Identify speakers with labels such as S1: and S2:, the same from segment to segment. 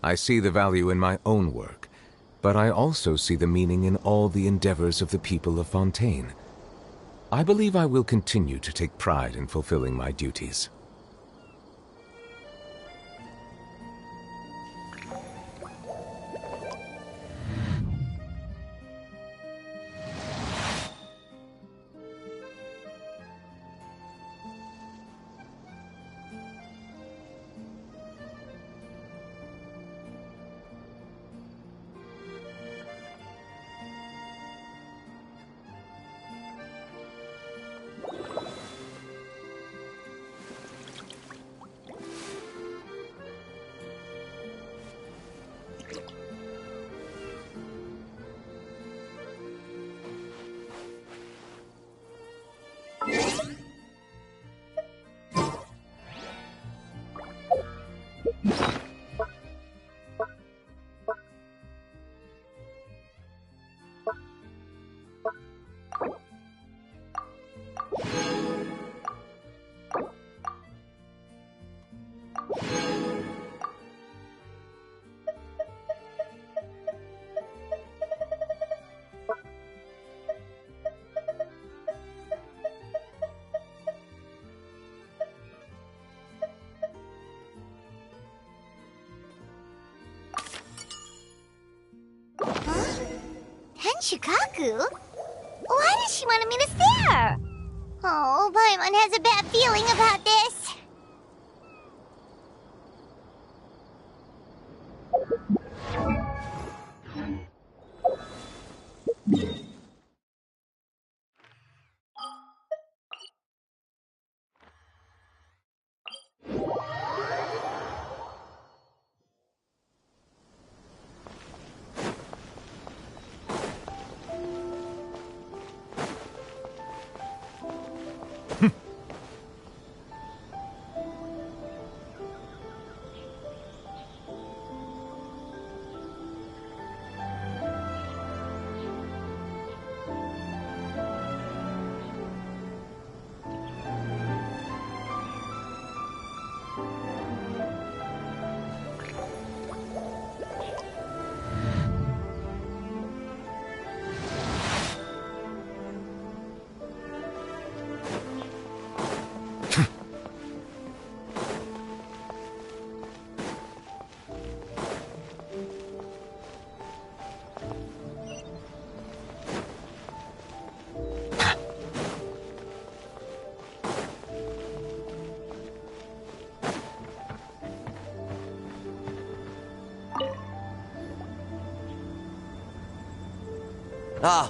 S1: I see the value in my own work, but I also see the meaning in all the endeavors of the people of Fontaine. I believe I will continue to take pride in fulfilling my duties.
S2: Shikaku? Why does she want to meet us there? Oh, Paimon has a bad feeling about this.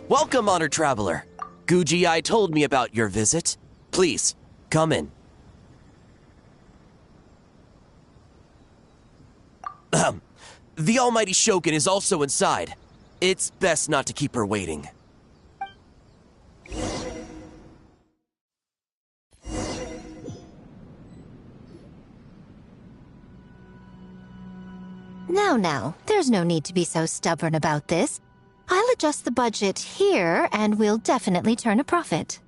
S3: Welcome, honored traveler. Guji told me about your visit. Please, come in. The almighty Shogun is also inside. It's best not to keep her waiting.
S4: Now, there's no need to be so stubborn about this. I'll adjust the budget here, and we'll definitely turn a profit.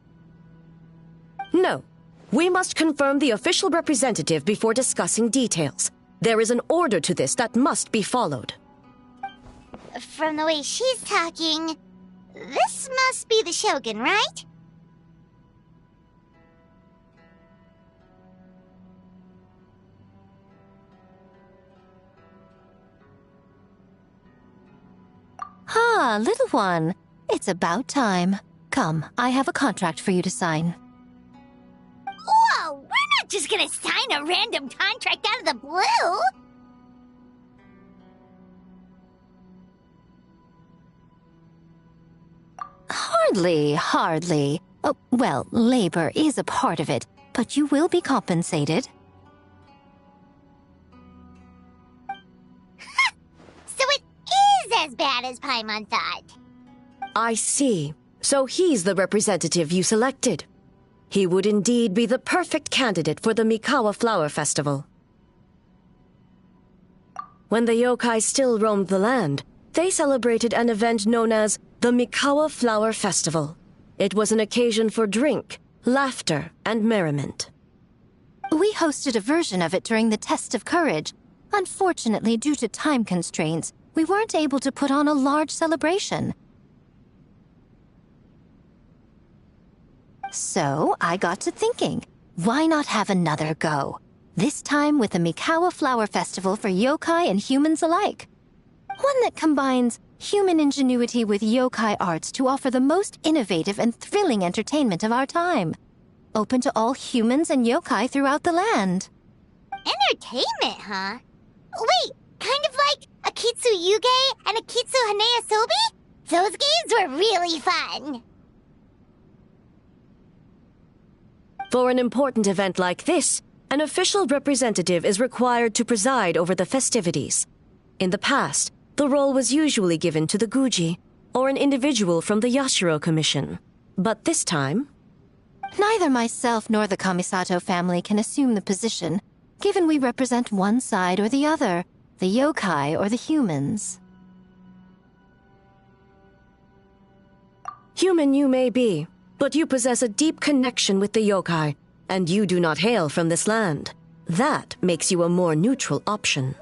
S5: No. We must confirm the official representative before discussing details. There is an order to this that must be followed.
S2: From the way she's talking, this must be the Shogun, right?
S4: Ah, little one. It's about time. Come, I have a contract for you to sign.
S2: Whoa! We're not just gonna sign a random contract out of the blue!
S4: Hardly. Oh, well, labor is a part of it, but you will be compensated.
S2: So it is as bad as Paimon thought.
S5: I see. So he's the representative you selected. He would indeed be the perfect candidate for the Mikawa Flower Festival. When the yokai still roamed the land, they celebrated an event known as the Mikawa Flower Festival. It was an occasion for drink, laughter, and merriment.
S4: We hosted a version of it during the Test of Courage. Unfortunately, due to time constraints, we weren't able to put on a large celebration. So, I got to thinking, why not have another go? This time with a Mikawa Flower Festival for yokai and humans alike. One that combines human ingenuity with yokai arts to offer the most innovative and thrilling entertainment of our time. Open to all humans and yokai throughout the land.
S2: Entertainment, huh? Wait, kind of like Akitsu Yuge and Akitsu Hanea Sobi? Those games were really fun.
S5: For an important event like this, an official representative is required to preside over the festivities. In the past, the role was usually given to the Guji, or an individual from the Yashiro Commission. But this time...
S4: Neither myself nor the Kamisato family can assume the position, given we represent one side or the other, the yokai or the humans.
S5: Human you may be, but you possess a deep connection with the yokai, and you do not hail from this land. That makes you a more neutral option.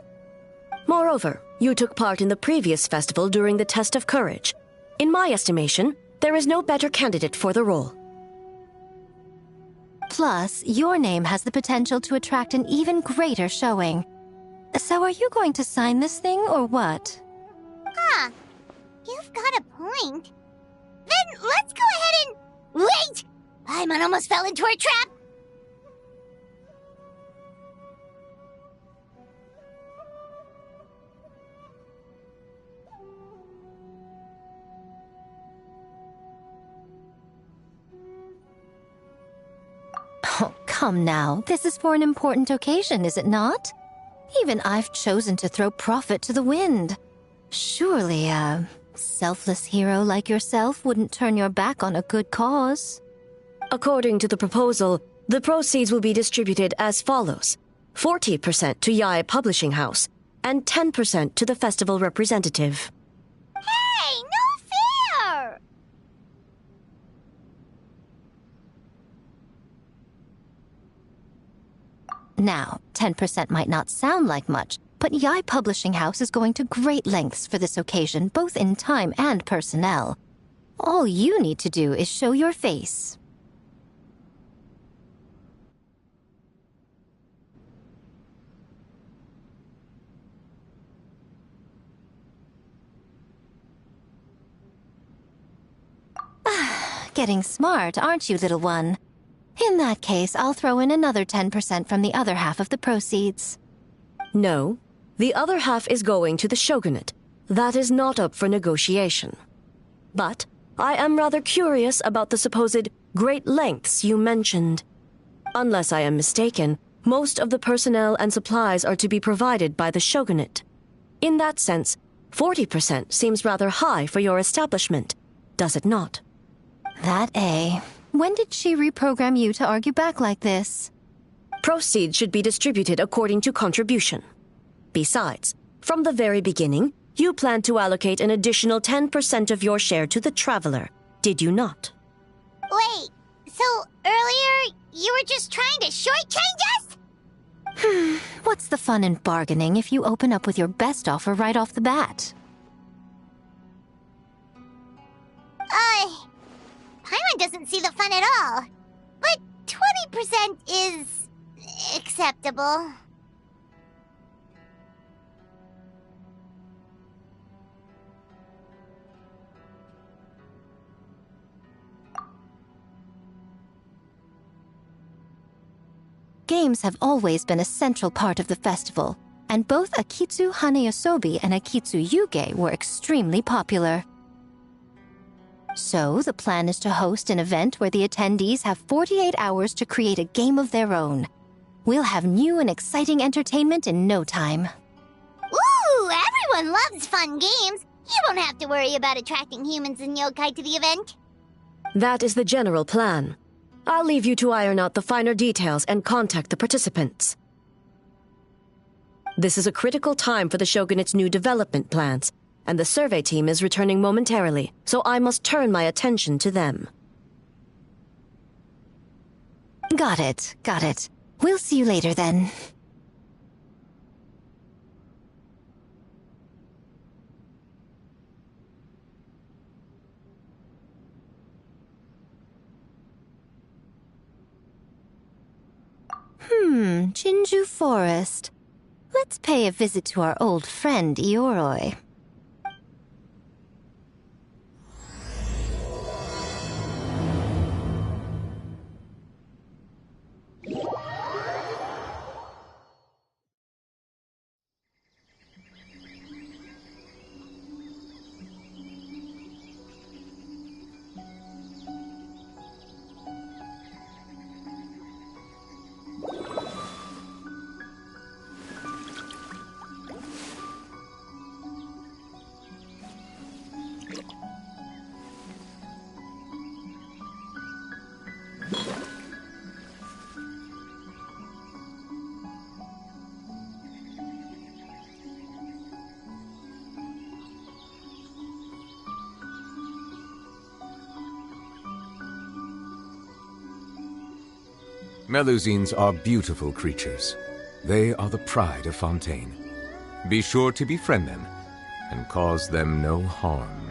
S5: Moreover, you took part in the previous festival during the test of courage. In my estimation, there is no better candidate for the role.
S4: Plus, your name has the potential to attract an even greater showing. So are you going to sign this thing, or what?
S2: Huh. You've got a point. Then let's go ahead and... Wait! Paimon almost fell into our trap!
S4: Oh, come now. This is for an important occasion, is it not? Even I've chosen to throw profit to the wind. Surely a selfless hero like yourself wouldn't turn your back on a good cause.
S5: According to the proposal, the proceeds will be distributed as follows. 40% to Yae Publishing House, and 10% to the festival representative.
S2: Hey, no fair!
S4: Now, 10% might not sound like much, but Yae Publishing House is going to great lengths for this occasion, both in time and personnel. All you need to do is show your face. Getting smart, aren't you, little one? In that case, I'll throw in another 10% from the other half of the proceeds.
S5: No, the other half is going to the shogunate. That is not up for negotiation. But I am rather curious about the supposed great lengths you mentioned. Unless I am mistaken, most of the personnel and supplies are to be provided by the shogunate. In that sense, 40% seems rather high for your establishment, does it not?
S4: When did she reprogram you to argue back like this?
S5: Proceeds should be distributed according to contribution. Besides, from the very beginning, you planned to allocate an additional 10% of your share to the Traveler, did you not?
S2: Wait, so earlier you were just trying to shortchange us?
S4: What's the fun in bargaining if you open up with your best offer right off the bat?
S2: Paimon doesn't see the fun at all. But 20% is... acceptable.
S4: Games have always been a central part of the festival, and both Akitsu Haneyosobi and Akitsu Yuge were extremely popular. So, the plan is to host an event where the attendees have 48 hours to create a game of their own. We'll have new and exciting entertainment in no time.
S2: Ooh, everyone loves fun games. You won't have to worry about attracting humans and yokai to the event.
S5: That is the general plan. I'll leave you to iron out the finer details and contact the participants. This is a critical time for the Shogunate's new development plans, and the survey team is returning momentarily, so I must turn my attention to them.
S4: Got it. We'll see you later then. Jinju Forest. Let's pay a visit to our old friend, Ioroi.
S1: Melusines are beautiful creatures. They are the pride of Fontaine. Be sure to befriend them and cause them no harm.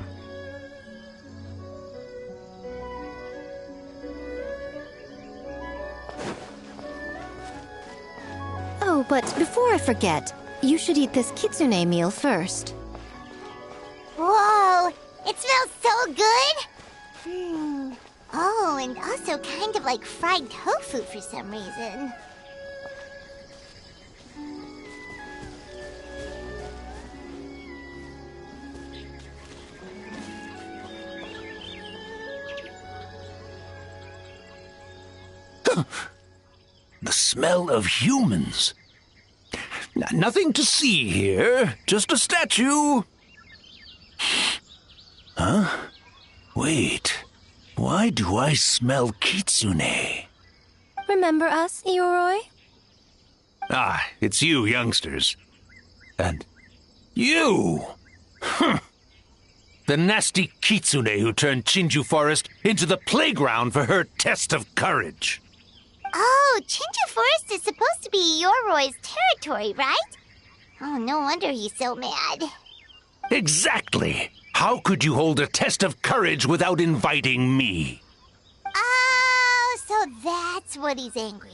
S4: Oh, but before I forget, you should eat this kitsune meal first.
S2: Whoa! It smells so good! Oh, and also kind of like fried tofu for some reason.
S6: The smell of humans. Nothing to see here, just a statue. Huh? Wait, why do I smell kitsune?
S4: Remember us, Ioroi?
S6: Ah, it's you youngsters. And you! The nasty kitsune who turned Jinju Forest into the playground for her test of courage.
S2: Oh, Jinju Forest is supposed to be Ioroi's territory, right? Oh, no wonder he's so mad.
S6: Exactly! How could you hold a test of courage without inviting me?
S2: Oh, so that's what he's angry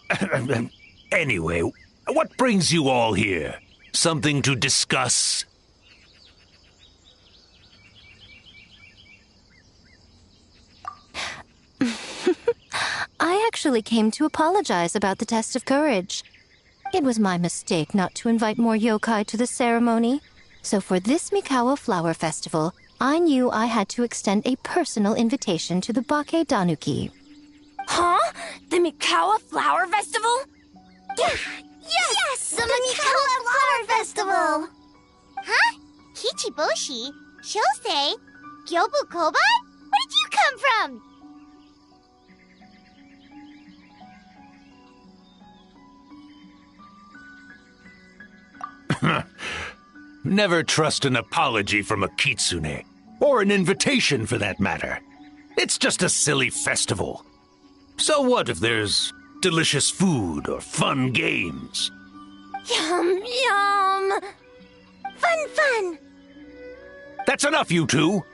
S2: about.
S6: Anyway, what brings you all here? Something to discuss?
S4: I actually came to apologize about the test of courage. It was my mistake not to invite more yokai to the ceremony. So for this Mikawa Flower Festival, I knew I had to extend a personal invitation to the Bake Danuki.
S7: Huh? The Mikawa Flower Festival?
S2: Yes! The Mikawa Flower Festival! Huh? Kichiboshi? Shosei? Gyobu Koban? Where did you come from?
S6: Never trust an apology from a kitsune, or an invitation for that matter. It's just a silly festival. So what if there's delicious food or fun games?
S7: Yum, yum! Fun!
S6: That's enough, you two!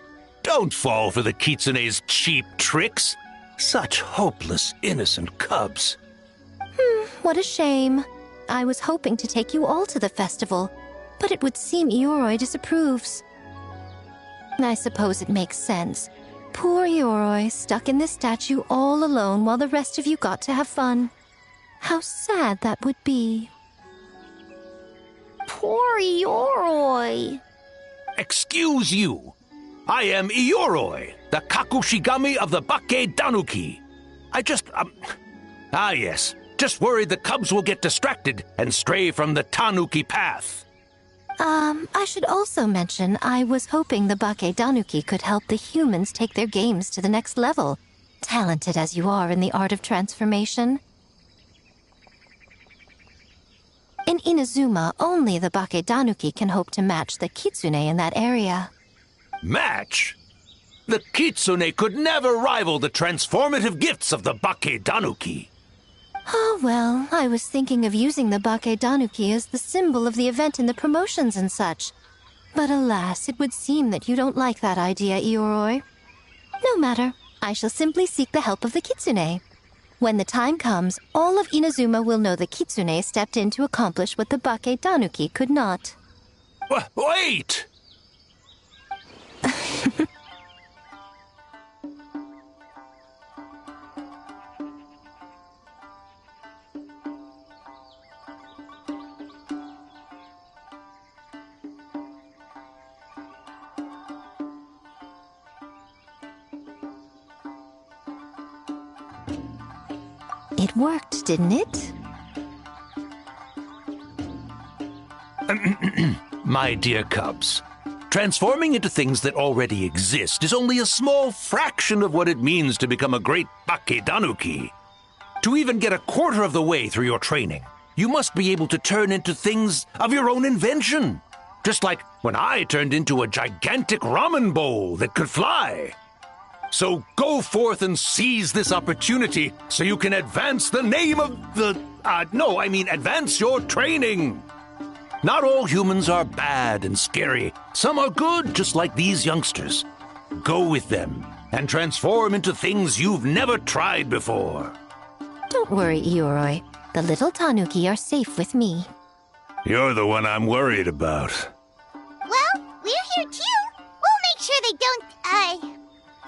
S6: Don't fall for the kitsune's cheap tricks. Such hopeless, innocent cubs.
S4: What a shame. I was hoping to take you all to the festival, but it would seem Ioroi disapproves. I suppose it makes sense. Poor Ioroi, stuck in this statue all alone while the rest of you got to have fun. How sad that would be.
S7: Poor Ioroi.
S6: Excuse you. I am Ioroi, the Kakushigami of the Bake Danuki. Yes. Just worried the cubs will get distracted and stray from the Tanuki path.
S4: I should also mention I was hoping the Bake Danuki could help the humans take their games to the next level, talented as you are in the art of transformation. In Inazuma, only the Bake Danuki can hope to match the kitsune in that area.
S6: Match? The kitsune could never rival the transformative gifts of the Bake Danuki.
S4: Oh, well, I was thinking of using the Bake Danuki as the symbol of the event in the promotions and such. But alas, it would seem that you don't like that idea, Ioroi. No matter. I shall simply seek the help of the Kitsune. When the time comes, all of Inazuma will know the Kitsune stepped in to accomplish what the Bake Tanuki could not.
S6: Wait!
S4: It worked, didn't it?
S6: My dear cubs, transforming into things that already exist is only a small fraction of what it means to become a great Bakedanuki. To even get a quarter of the way through your training, you must be able to turn into things of your own invention. Just like when I turned into a gigantic ramen bowl that could fly. So go forth and seize this opportunity so you can advance the name of the... advance your training. Not all humans are bad and scary. Some are good, just like these youngsters. Go with them and transform into things you've never tried before.
S4: Don't worry, Ioroi. The little Tanuki are safe with me.
S6: You're the one I'm worried about.
S2: Well, we're here too. We'll make sure they don't,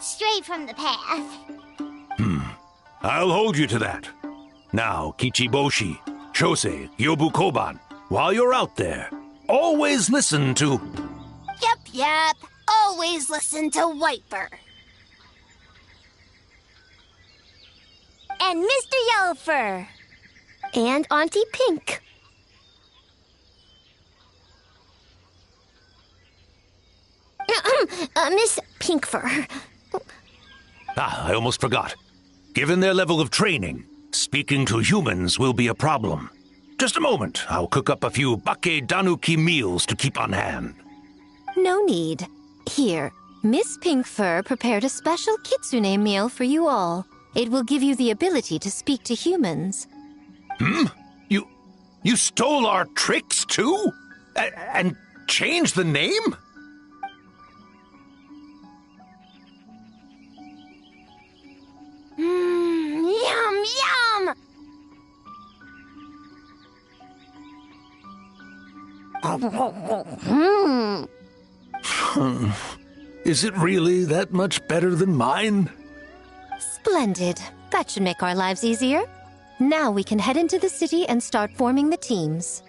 S2: stray from the path.
S6: I'll hold you to that. Now, Kichiboshi, Shosei, Yobu Koban, while you're out there, always listen to...
S7: Yep. Always listen to Wiper.
S5: And Mr. Yellowfur.
S7: And Auntie Pink. Miss Pinkfur.
S6: I almost forgot. Given their level of training, speaking to humans will be a problem. Just a moment, I'll cook up a few Bakedanuki meals to keep on hand.
S4: No need. Here, Miss Pinkfur prepared a special Kitsune meal for you all. It will give you the ability to speak to humans.
S6: You stole our tricks too? And changed the name?
S7: Yum!
S6: Is it really that much better than mine?
S4: Splendid. That should make our lives easier. Now we can head into the city and start forming the teams.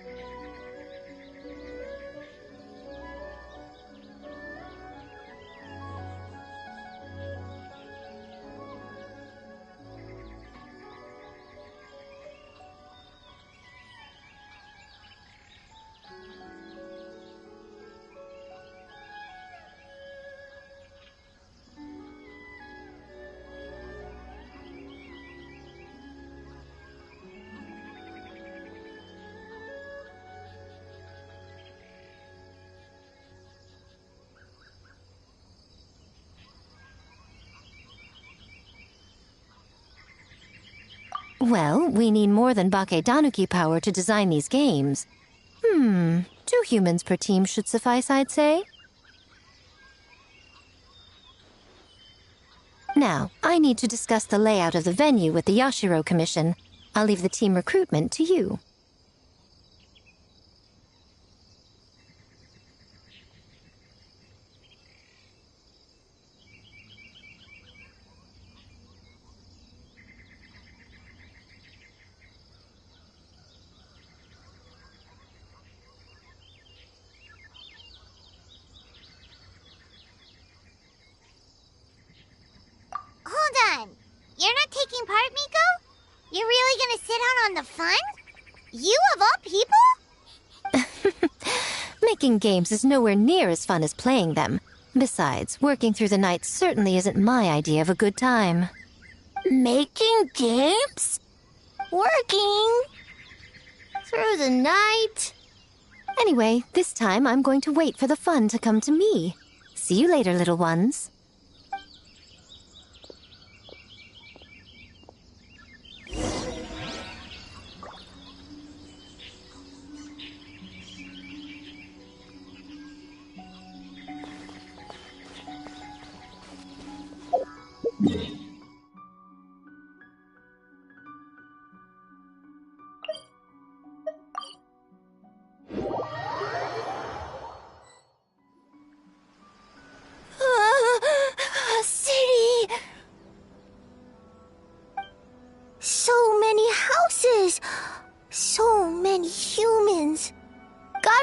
S4: Well, we need more than Bakedanuki power to design these games. 2 humans per team should suffice, I'd say. Now, I need to discuss the layout of the venue with the Yashiro Commission. I'll leave the team recruitment to you.
S2: Hold on. You're not taking part, Miko? You're really gonna sit out on the fun? You of all people?
S4: Making games is nowhere near as fun as playing them. Besides, working through the night certainly isn't my idea of a good time.
S7: Making games? Working? Through the night?
S4: Anyway, this time I'm going to wait for the fun to come to me. See you later, little ones.
S8: Yeah.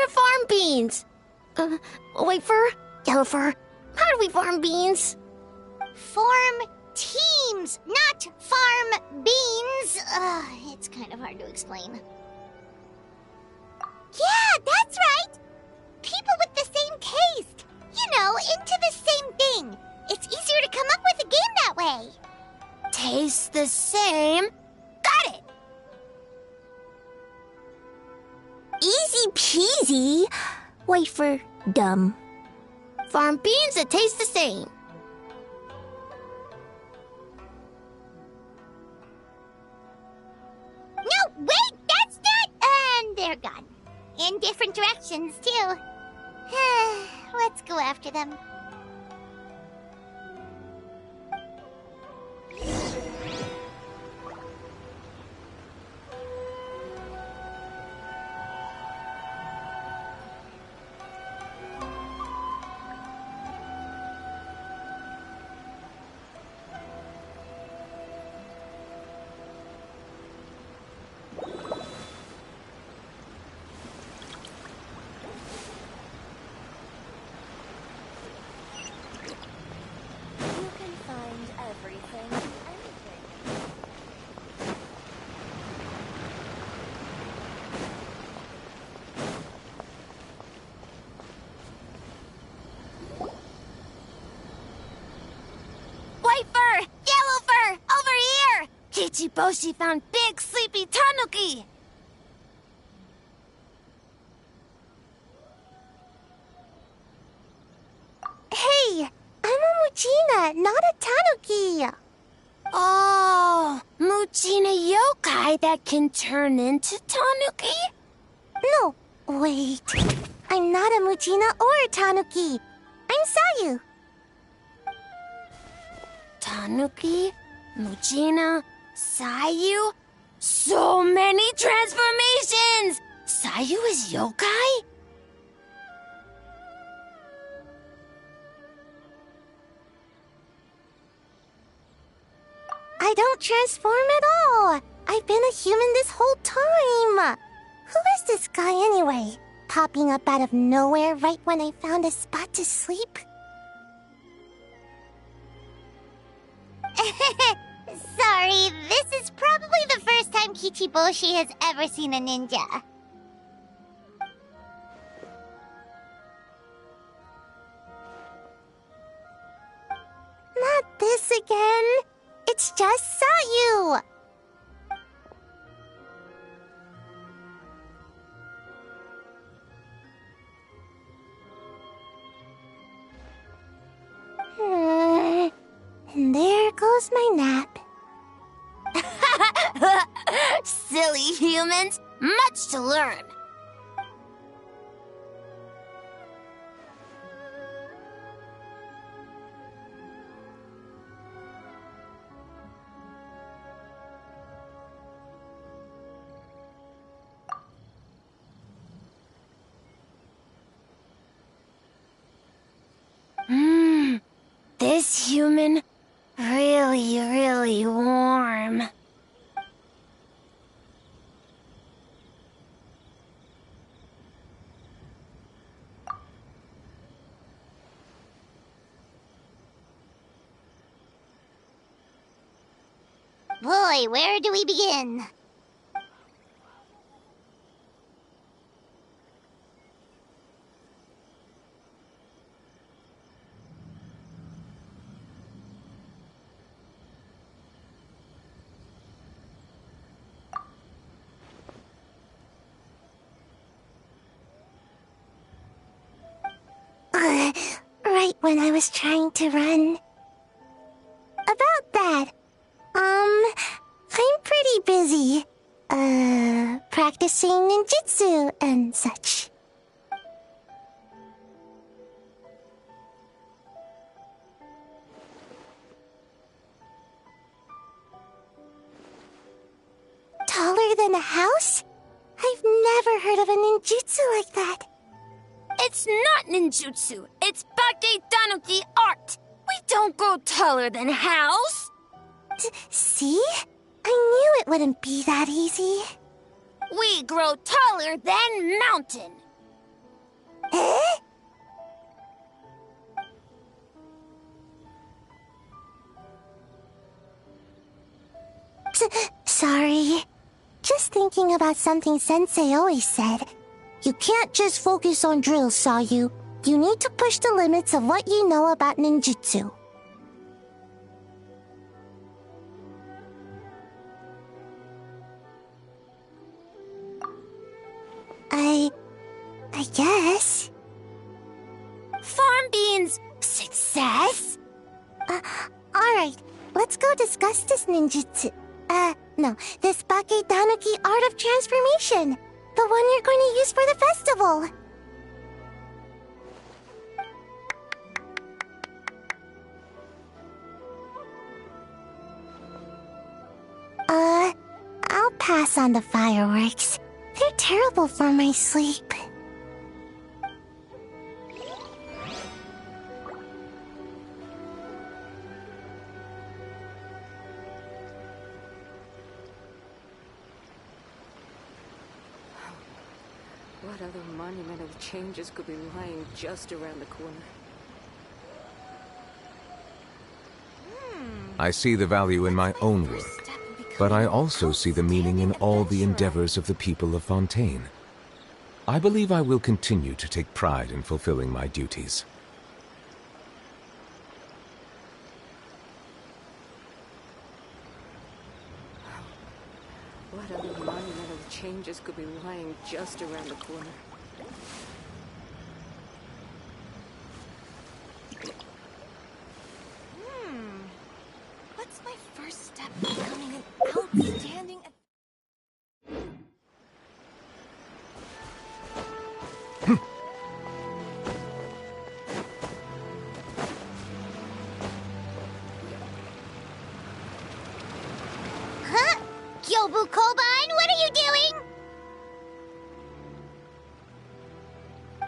S7: to farm beans. Wait for Yellow Fur. How do we farm beans?
S2: Form teams, not farm beans. It's kind of hard to explain. Yeah, that's right. People with the same taste. You know, into the same thing. It's easier to come up with a game that way.
S7: Tastes the same. Got it. Easy peasy. Wait for dumb. Farm beans that taste the same.
S2: No, wait, that's not... And they're gone. In different directions, too. Let's go after them.
S7: White fur! Yellow fur! Over here! Kichiboshi found big sleepy tanuki!
S2: Hey, I'm a Muchina, not a tanuki.
S7: Oh, Muchina yokai that can turn into tanuki?
S2: No, wait. I'm not a Muchina or a tanuki. I'm Sayu.
S7: Tanuki, Muchina, Sayu. So many transformations! Sayu is yokai?
S2: I don't transform at all. I've been a human this whole time. Who is this guy anyway? Popping up out of nowhere right when I found a spot to sleep? Sorry, this is probably the first time Kichiboshi has ever seen a ninja. Not this again. It's just Sayu. And there goes my nap.
S7: Silly humans, much to learn. This human, really warm.
S2: Boy, where do we begin? Right when I was trying to run. About that, I'm pretty busy. Practicing ninjutsu and such. Taller than a house? I've never heard of a ninjutsu like that.
S7: It's not ninjutsu. It's Bake Tanuki art. We don't grow taller than house.
S2: See? I knew it wouldn't be that easy.
S7: We grow taller than mountain.
S2: thinking about something Sensei always said. You can't just focus on drills, Sayu. You need to push the limits of what you know about ninjutsu. I guess.
S7: Farm beans!
S2: Success? Alright, let's go discuss this ninjutsu. No, this Bake Danuki Art of Transformation. The one you're going to use for the festival. I'll pass on the fireworks. They're terrible for my sleep.
S8: What other monumental changes could be lying just around the corner?
S1: I see the value in my own work, but I also see the meaning in all the endeavors of the people of Fontaine. I believe I will continue to take pride in fulfilling my duties.
S8: What other monumental changes could be lying just around the corner?
S7: What's my first step in becoming an outstanding...
S2: Huh? Gyobu Koban, what are you doing?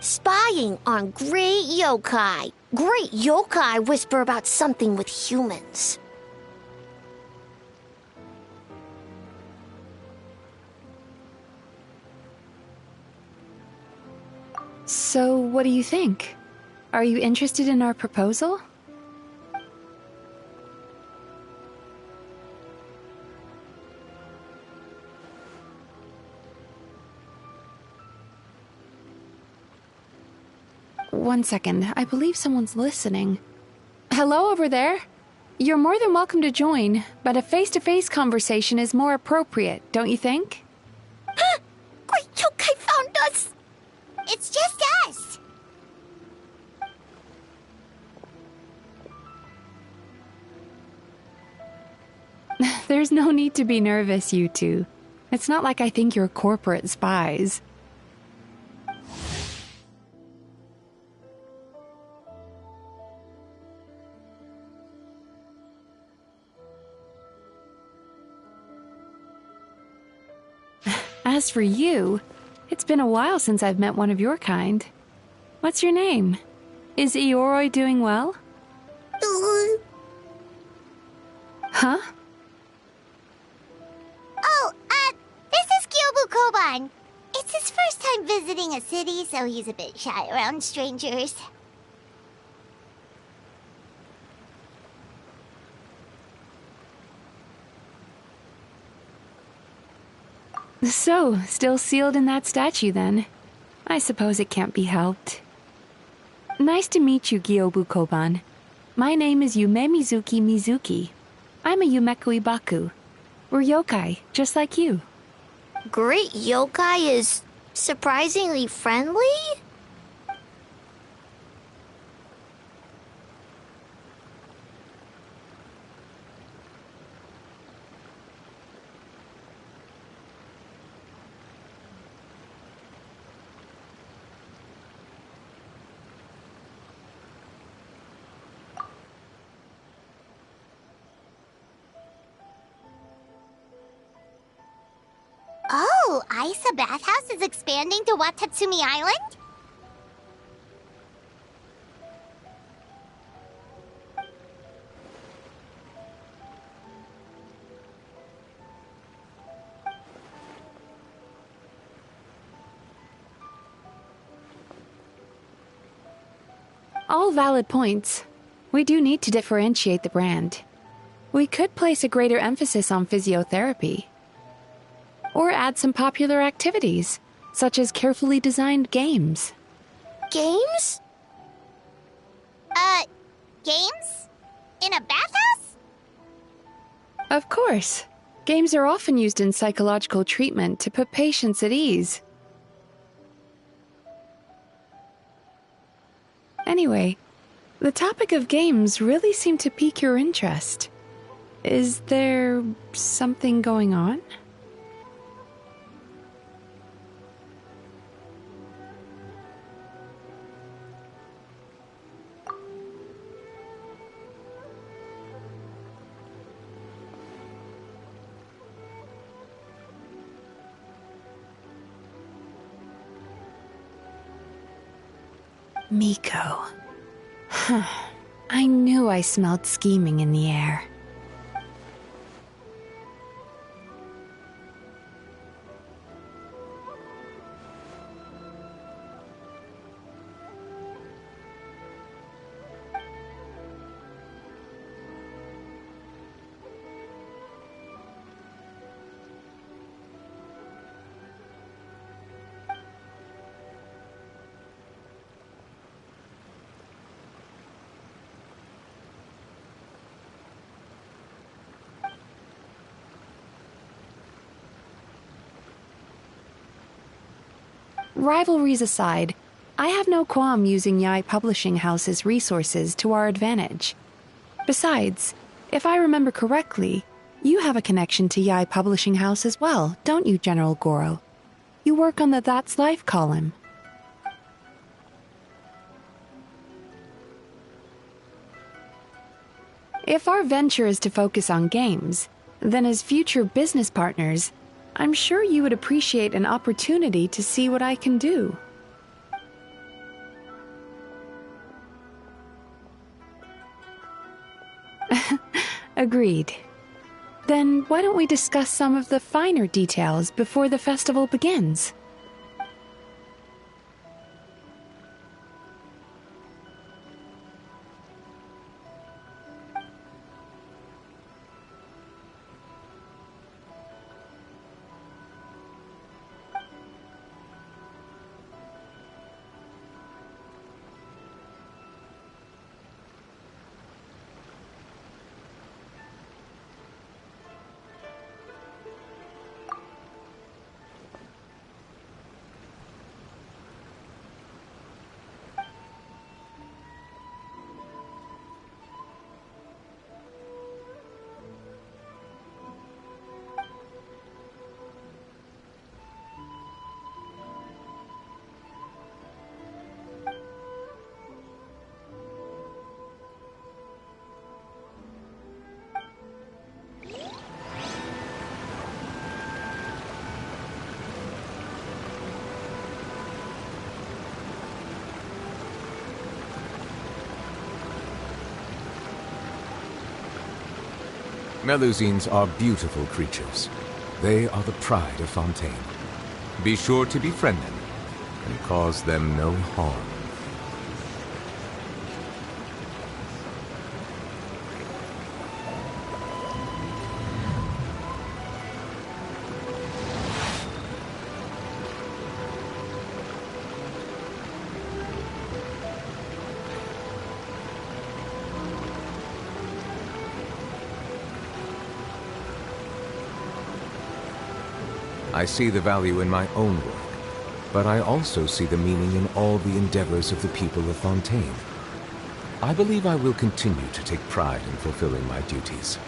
S2: Spying on great yokai. Great yokai whisper about something with humans.
S9: So, what do you think? Are you interested in our proposal? One second, I believe someone's listening. Hello over there? You're more than welcome to join, but a face-to-face conversation is more appropriate, don't you think?
S2: Great yokai found us! It's just us!
S9: There's no need to be nervous, you two. It's not like I think you're corporate spies. As for you, it's been a while since I've met one of your kind. What's your name? Is Ioroi doing well? Huh?
S2: Oh, this is Gyobu Koban. It's his first time visiting a city, so he's a bit shy around strangers.
S9: So, still sealed in that statue then? I suppose it can't be helped. Nice to meet you, Gyobu Koban. My name is Yume Mizuki. I'm a Yumeku Ibaku. We're yokai, just like you.
S2: Great yokai is surprisingly friendly? Oh, Aisa Bathhouse is expanding to Watatsumi Island?
S9: All valid points. We do need to differentiate the brand. We could place a greater emphasis on physiotherapy. Or add some popular activities, such as carefully designed games.
S7: Games? Games? In a bathhouse?
S9: Of course. Games are often used in psychological treatment to put patients at ease. Anyway, the topic of games really seemed to pique your interest. Is there something going on? Miko. I knew I smelled scheming in the air. Rivalries aside, I have no qualm using Yai Publishing House's resources to our advantage. Besides, if I remember correctly, you have a connection to Yai Publishing House as well, don't you, General Goro? You work on the That's Life column. If our venture is to focus on games, then as future business partners, I'm sure you would appreciate an opportunity to see what I can do. Agreed. Then why don't we discuss some of the finer details before the festival begins?
S1: Melusines are beautiful creatures. They are the pride of Fontaine. Be sure to befriend them and cause them no harm. I see the value in my own work, but I also see the meaning in all the endeavors of the people of Fontaine. I believe I will continue to take pride in fulfilling my duties.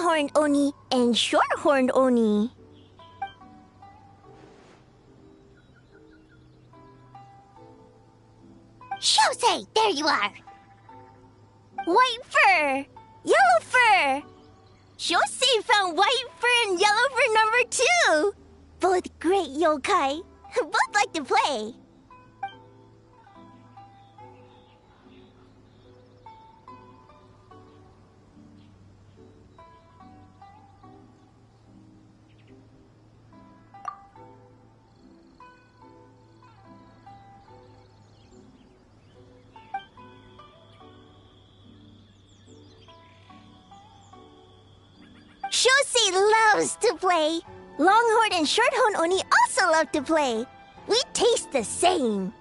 S7: long-horned Oni and short-horned Oni.
S2: Shosei, there you are!
S7: White fur! Yellow fur! Shosei found white fur and yellow fur number 2! Both great yokai. Both like to play. Shosei loves to play. Longhorn and shorthorn Oni also love to play. We taste the same.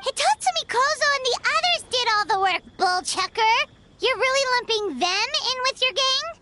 S2: Hitatsumi Kozo and the others did all the work, bullchucker! You're really lumping them in with your gang?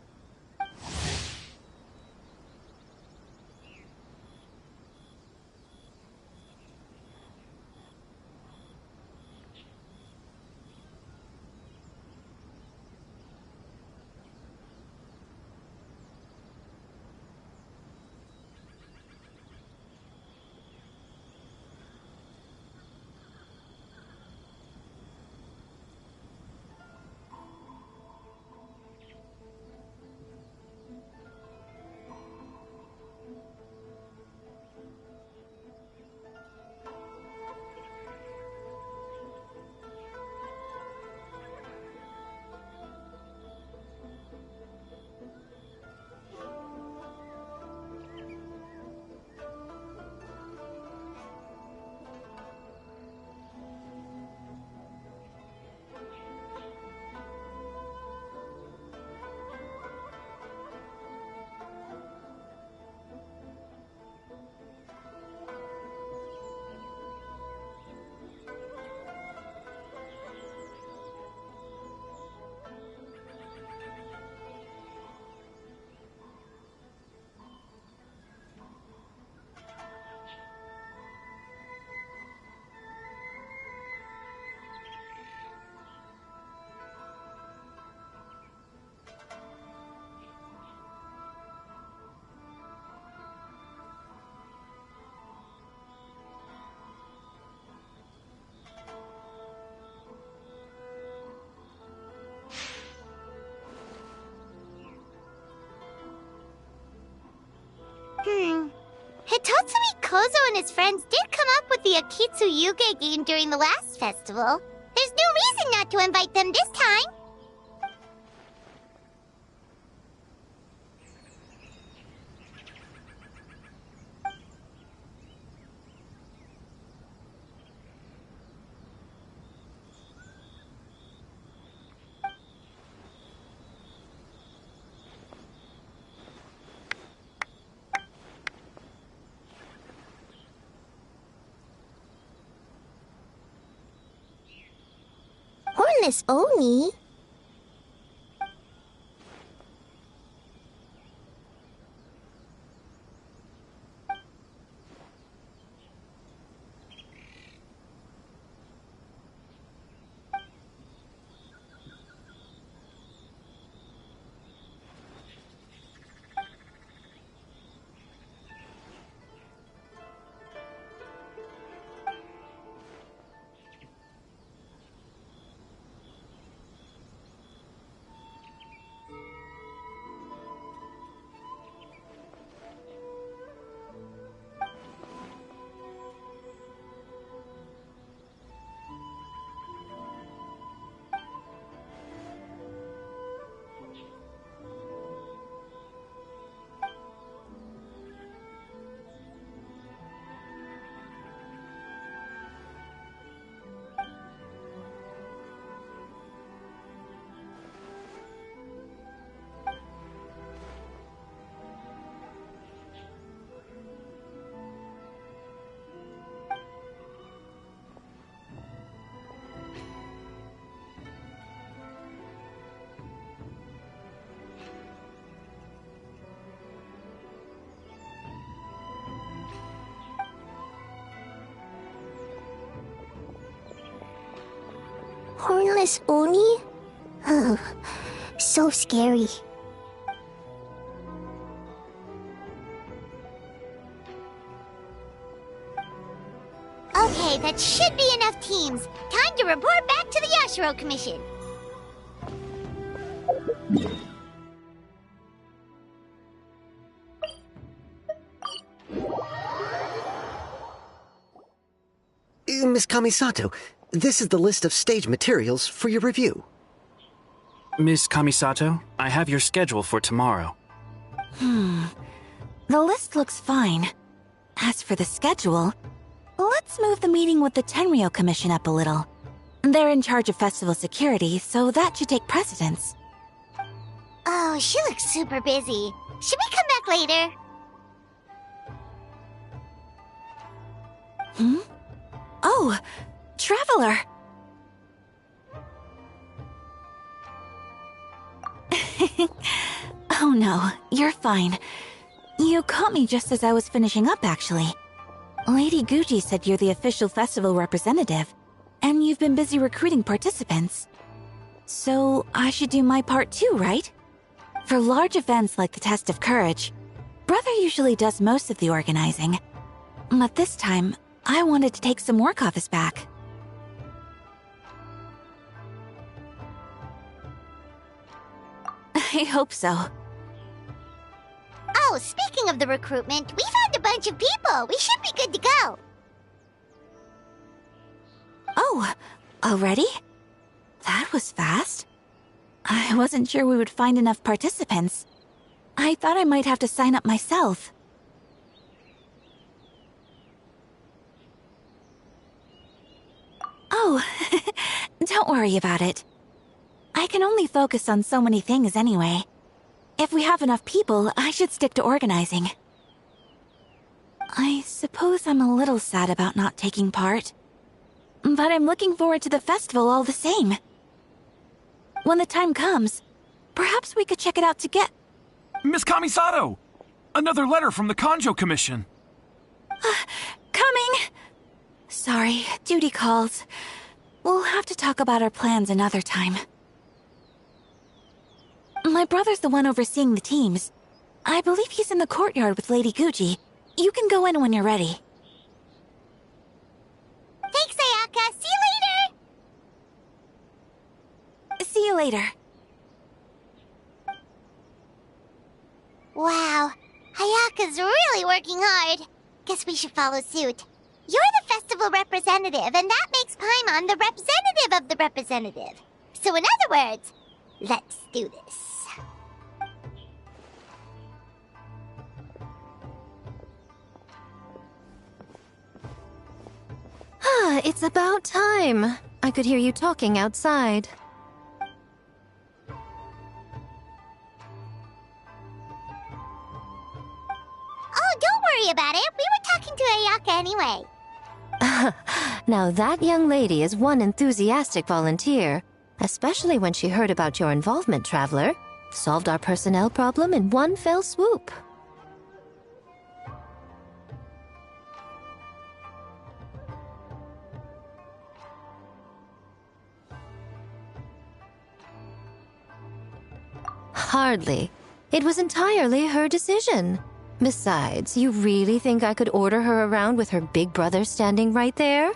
S2: Hitatsumi Kozo and his friends did come up with the Akitsu Yuge game during the last festival. There's no reason not to invite them this time.
S7: Hornless Oni?
S2: Hornless Oni? Oh, so scary.
S7: Okay, that should be enough teams. Time to report back to the Yashiro Commission.
S10: Miss Kamisato, this is the list of stage materials for your review.
S11: Miss Kamisato, I have your schedule for tomorrow.
S12: The list looks fine. As for the schedule, let's move the meeting with the Tenryo Commission up a little. They're in charge of festival security, so that should take precedence.
S7: Oh, she looks super busy. Should we come back later?
S12: Oh, Traveler! Oh no, you're fine. You caught me just as I was finishing up, actually. Lady Guji said you're the official festival representative, and you've been busy recruiting participants. So I should do my part too, right? For large events like the Test of Courage, Brother usually does most of the organizing. But this time, I wanted to take some work off his back. I hope so.
S7: Oh, speaking of the recruitment, we found a bunch of people. We should be good to go.
S12: Oh, already? That was fast. I wasn't sure we would find enough participants. I thought I might have to sign up myself. Oh, don't worry about it. I can only focus on so many things anyway. If we have enough people, I should stick to organizing. I suppose I'm a little sad about not taking part. But I'm looking forward to the festival all the same. When the time comes, perhaps we could check it out together.
S13: Miss Kamisato! Another letter from the Kanjo Commission.
S12: Coming! Sorry, duty calls. We'll have to talk about our plans another time. My brother's the one overseeing the teams. I believe he's in the courtyard with Lady Guji. You can go in when you're ready.
S7: Thanks, Ayaka. See you later.
S12: See you later.
S7: Wow, Ayaka's really working hard. Guess we should follow suit. You're the festival representative, and that makes Paimon the representative of the representative. So in other words, let's do this.
S4: It's about time. I could hear you talking outside.
S7: Oh, don't worry about it. We were talking to Ayaka anyway.
S4: Now that young lady is one enthusiastic volunteer, especially when she heard about your involvement, Traveler. Solved our personnel problem in one fell swoop. Hardly. It was entirely her decision. Besides, you really think I could order her around with her big brother standing right there?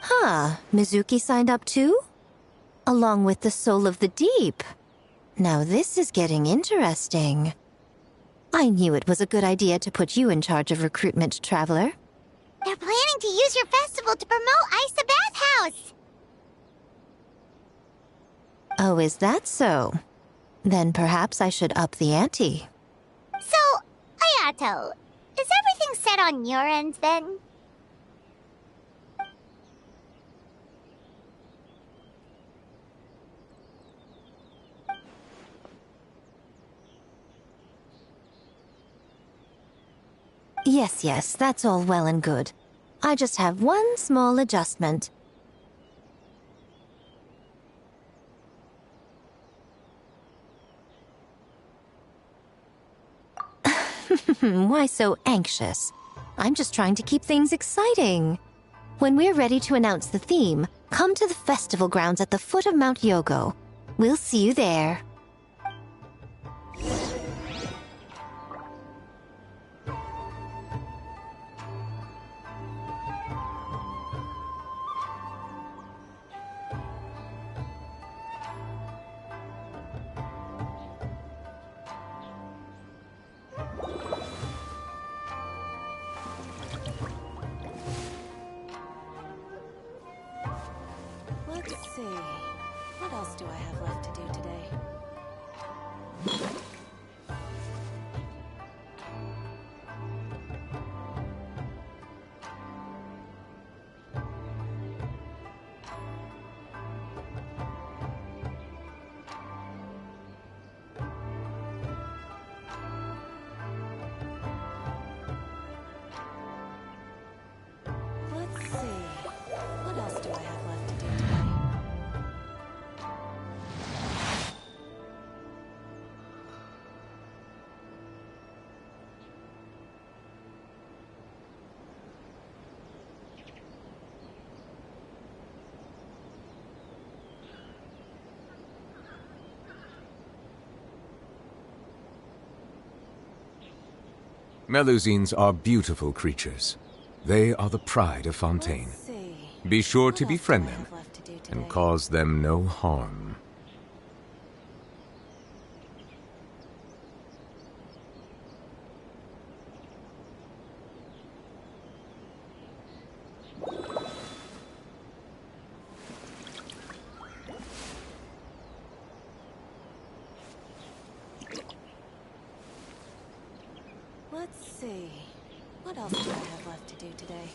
S4: Huh, Mizuki signed up too? Along with the Soul of the Deep. Now this is getting interesting. I knew it was a good idea to put you in charge of recruitment, Traveler.
S7: They're planning to use your festival to promote Isa Bathhouse.
S4: Oh, is that so? Then perhaps I should up the ante.
S7: So, Ayato, is everything set on your end then?
S4: Yes, that's all well and good. I just have one small adjustment. Why so anxious? I'm just trying to keep things exciting. When we're ready to announce the theme, come to the festival grounds at the foot of Mount Yogo. We'll see you there.
S14: Let's see. What else do I have left to do today? Let's see. What else do I have left to do today?
S1: Melusines are beautiful creatures. They are the pride of Fontaine. Be sure to befriend them and cause them no harm.
S14: Let's see. What else do I have left to do today?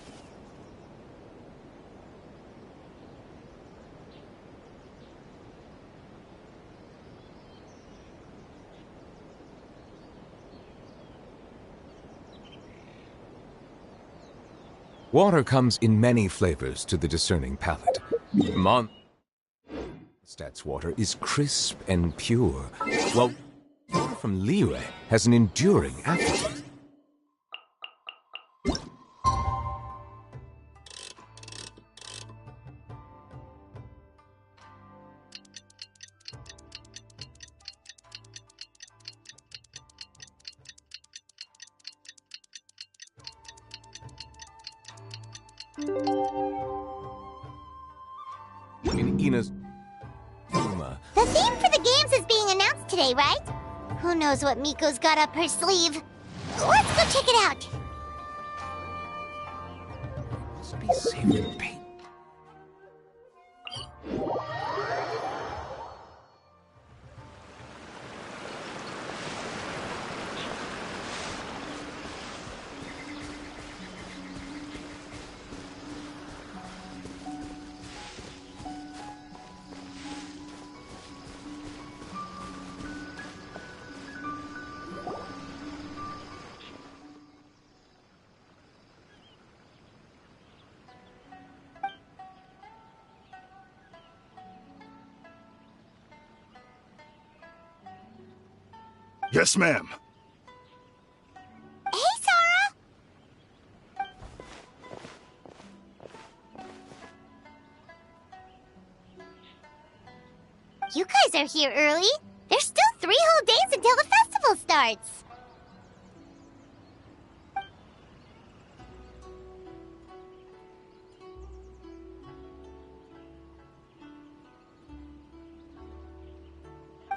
S1: Water comes in many flavors to the discerning palate. Stat's water is crisp and pure, while water from Liyue has an enduring aftertaste. In Ina's
S7: The theme for the games is being announced today, right? Who knows what Miko's got up her sleeve? Let's go check it out.
S1: must be safe in pain.
S15: Yes, ma'am.
S7: Hey, Sora! You guys are here early. There's still 3 whole days until the festival starts.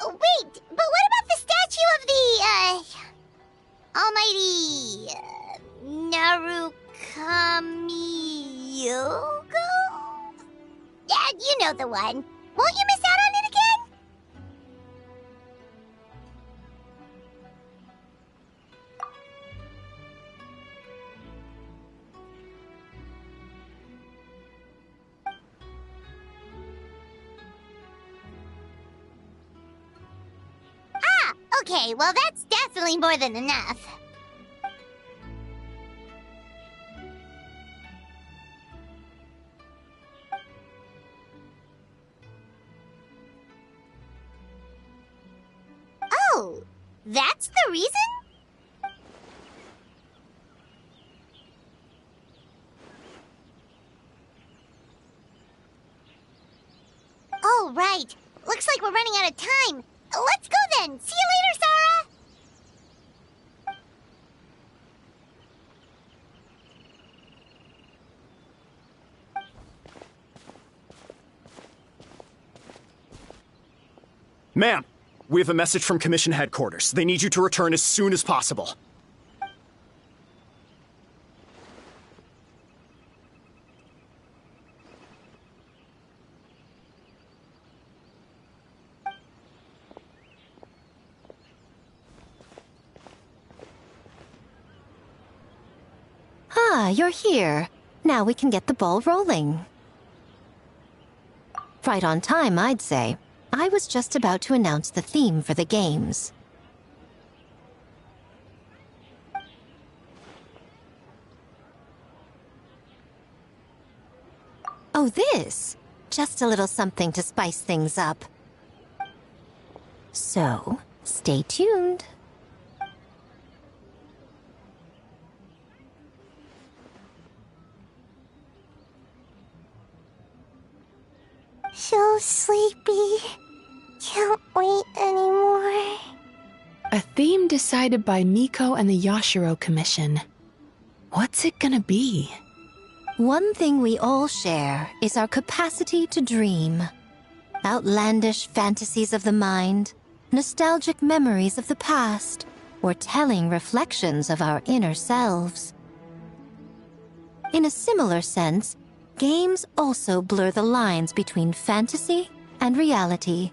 S7: Oh, wait, but what about the statue of the, almighty, Narukami-yogo? Yeah, you know the one. Won't you miss out on it again? Okay, well that's definitely more than enough. Oh, that's the reason? Oh, right. Looks like we're running out of time. Let's go then. See you later, Sarah!
S16: Ma'am, we have a message from Commission Headquarters. They need you to return as soon as possible.
S4: Ah, you're here. Now we can get the ball rolling. Right on time, I'd say. I was just about to announce the theme for the games. Oh, this? Just a little something to spice things up. So, stay tuned.
S2: So sleepy. Can't wait anymore.
S9: A theme decided by Miko and the Yashiro Commission. What's it gonna be?
S4: One thing we all share is our capacity to dream. Outlandish fantasies of the mind, nostalgic memories of the past, or telling reflections of our inner selves. In a similar sense, games also blur the lines between fantasy and reality.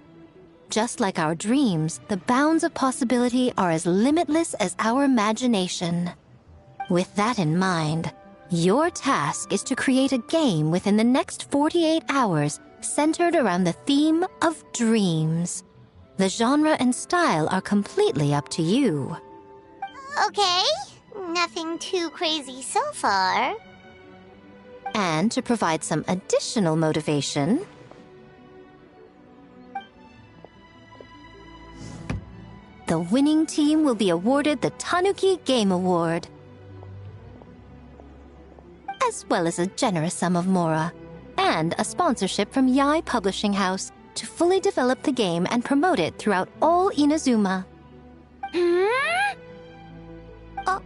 S4: Just like our dreams, the bounds of possibility are as limitless as our imagination. With that in mind, your task is to create a game within the next 48 hours centered around the theme of dreams. The genre and style are completely up to you.
S7: Okay, nothing too crazy so far.
S4: And to provide some additional motivation, the winning team will be awarded the Tanuki Game Award, as well as a generous sum of mora, and a sponsorship from Yai Publishing House to fully develop the game and promote it throughout all Inazuma.
S7: All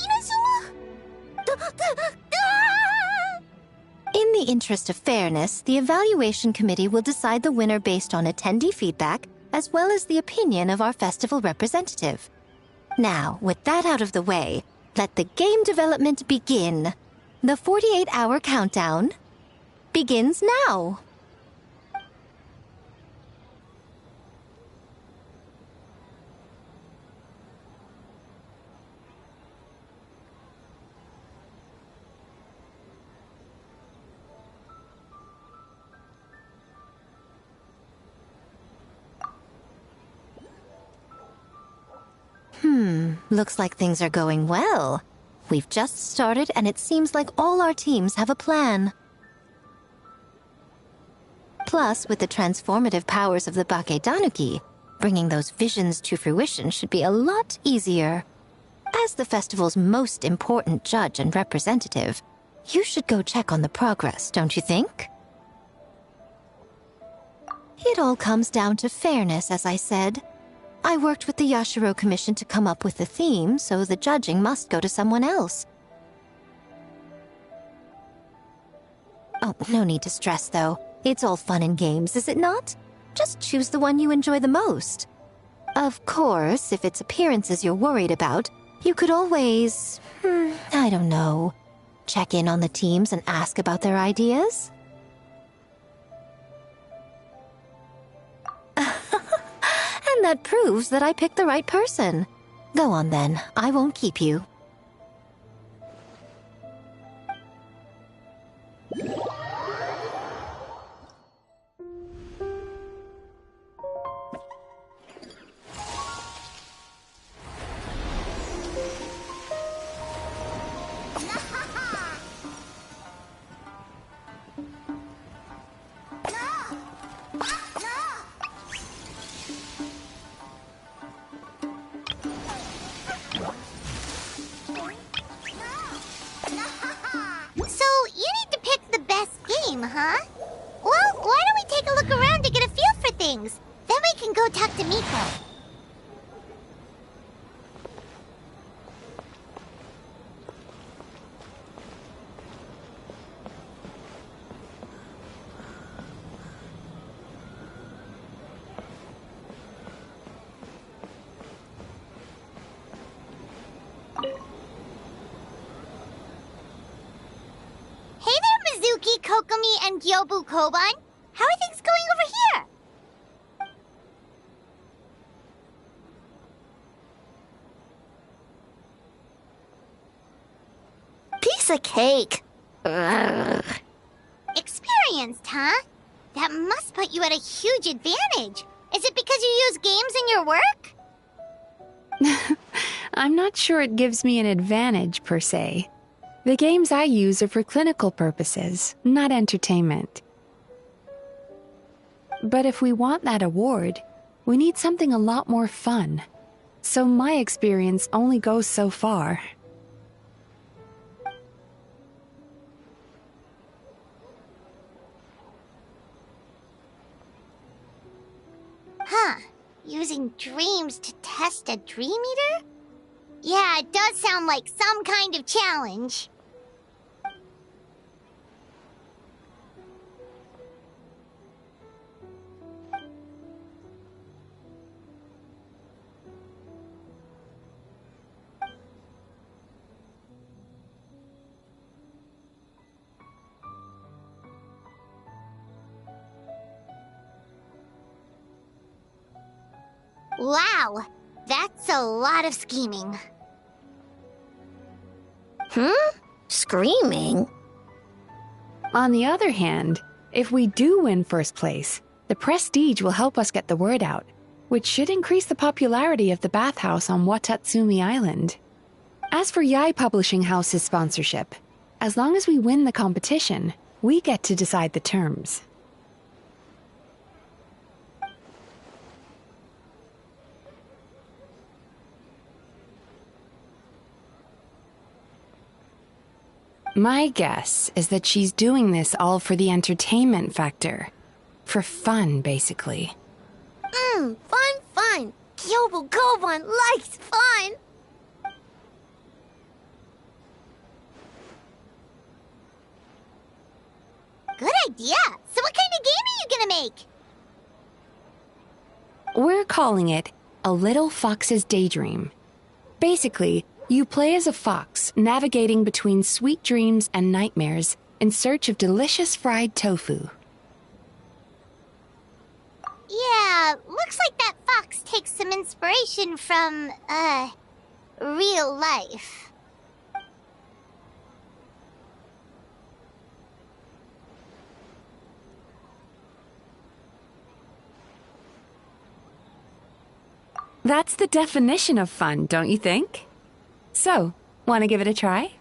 S7: Inazuma?
S4: In the interest of fairness, the evaluation committee will decide the winner based on attendee feedback, as well as the opinion of our festival representative. Now, with that out of the way, let the game development begin. The 48-hour countdown begins now. Looks like things are going well. We've just started, and it seems like all our teams have a plan. Plus, with the transformative powers of the Bakedanuki, bringing those visions to fruition should be a lot easier. As the festival's most important judge and representative, you should go check on the progress, don't you think? It all comes down to fairness, as I said. I worked with the Yashiro Commission to come up with the theme, so the judging must go to someone else. Oh, no need to stress, though. It's all fun and games, is it not? Just choose the one you enjoy the most. Of course, if it's appearances you're worried about, you could always, I don't know, check in on the teams and ask about their ideas? And that proves that I picked the right person. Go on then, I won't keep you.
S2: huh? Well, why don't we take a look around to get a feel for things? Then we can go talk to Miko. Hey there, Mizuki, Kokomi, and Gyobu Koban. How are things going over here?
S7: Piece of cake. Ugh.
S2: Experienced, huh? That must put you at a huge advantage. Is it because you use games in your work?
S9: I'm not sure it gives me an advantage, per se. The games I use are for clinical purposes, not entertainment. But if we want that award, we need something a lot more fun. So my experience only goes so far.
S2: Huh. Using dreams to test a dream eater? Yeah, it does sound like some kind of challenge. Wow, that's a lot of scheming.
S7: Screaming?
S9: On the other hand, if we do win first place, the prestige will help us get the word out, which should increase the popularity of the bathhouse on Watatsumi Island. As for Yai Publishing House's sponsorship, as long as we win the competition, we get to decide the terms. My guess is that she's doing this all for the entertainment factor. For fun, basically.
S7: Fun. Gyobu Koban likes fun.
S2: Good idea. So what kind of game are you gonna make?
S9: We're calling it A Little Fox's Daydream. Basically, you play as a fox, navigating between sweet dreams and nightmares in search of delicious fried tofu.
S2: Yeah, looks like that fox takes some inspiration from, real life.
S9: That's the definition of fun, don't you think? So, want to give it a try?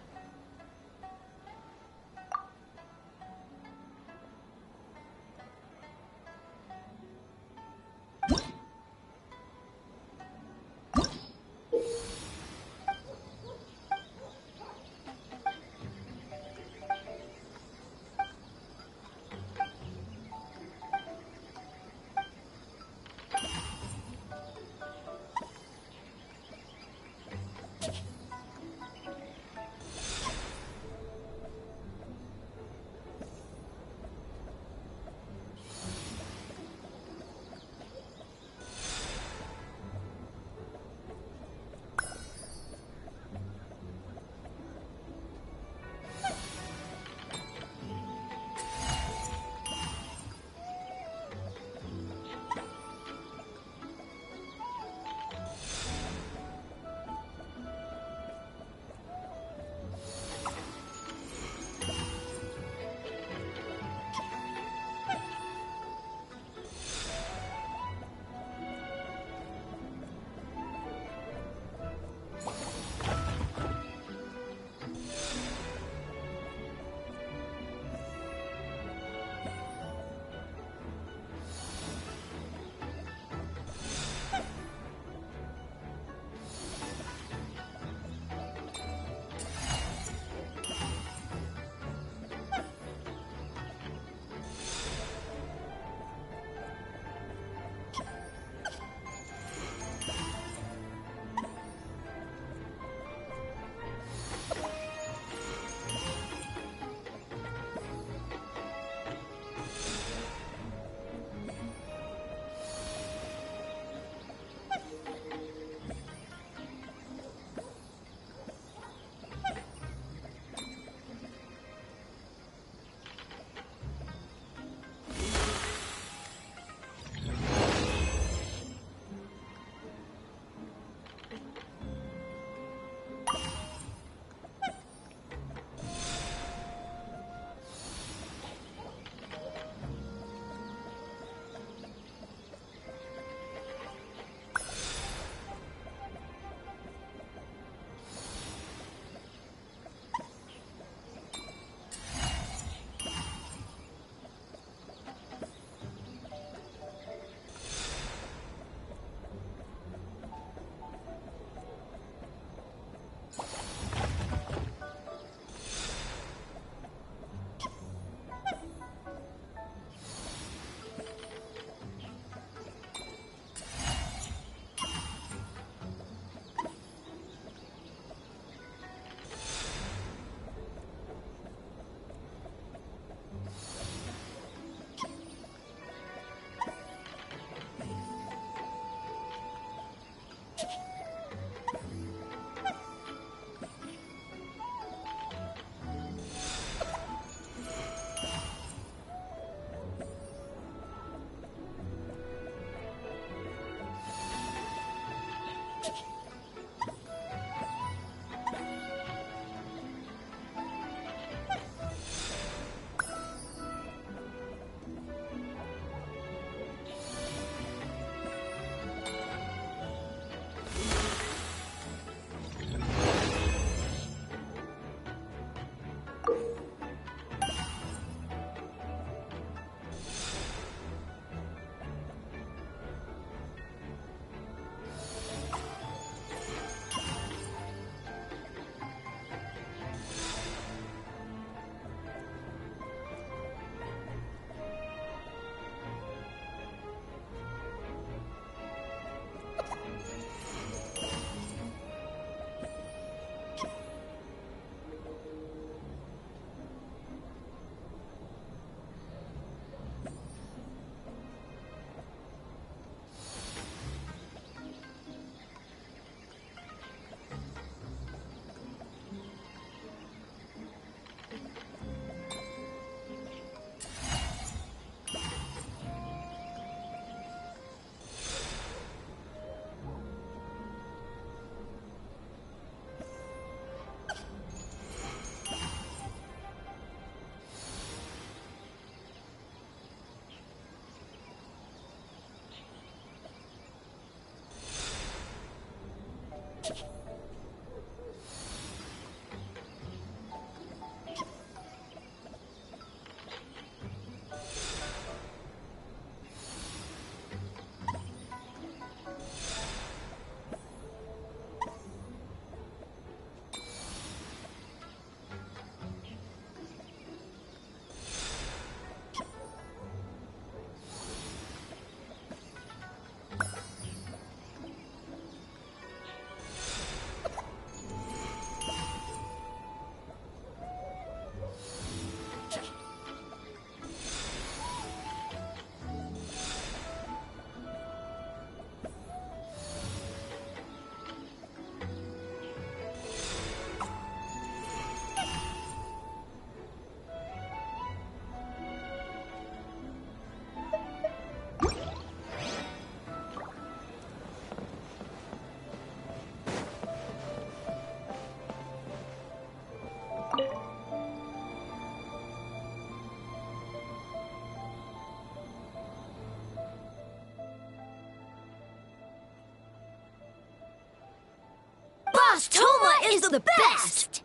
S7: is the best!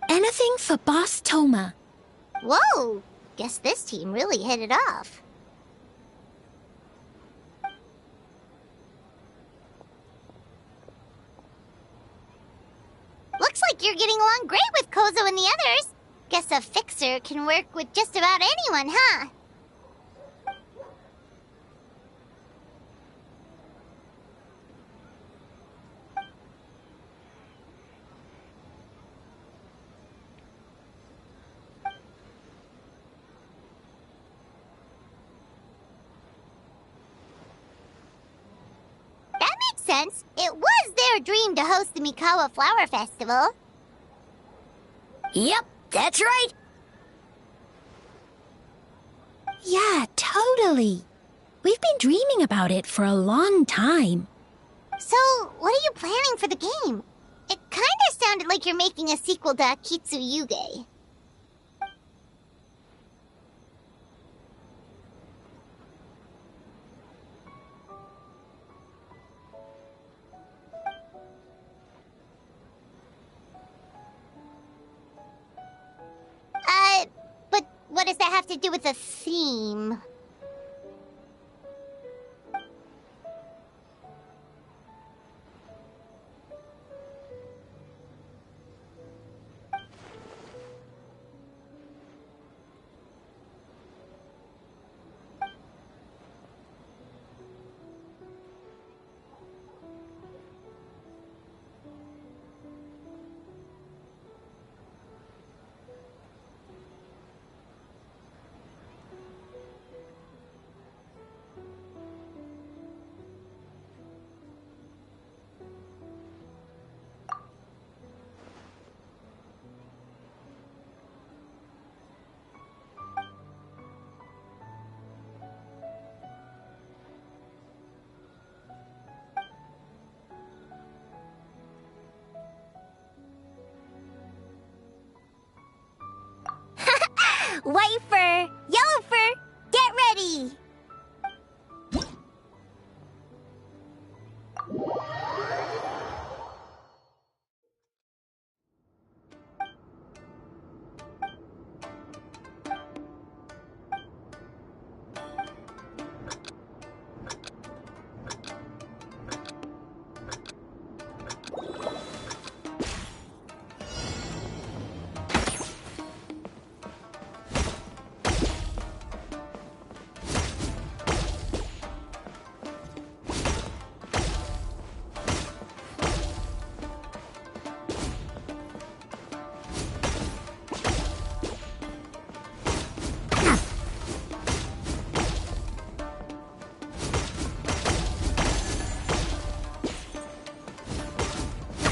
S4: Anything for Boss Toma.
S2: Whoa! Guess this team really hit it off. Looks like you're getting along great with Kozo and the others. Guess a fixer can work with just about anyone, huh? That makes sense. It was their dream to host the Mikawa Flower Festival.
S7: Yep, that's right.
S17: Yeah, totally. We've been dreaming about it for a long time.
S2: So, what are you planning for the game? It kinda sounded like you're making a sequel to Akitsu Yuge. But what does that have to do with the theme? White fur, yellow fur, get ready!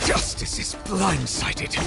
S6: Justice is blindsided.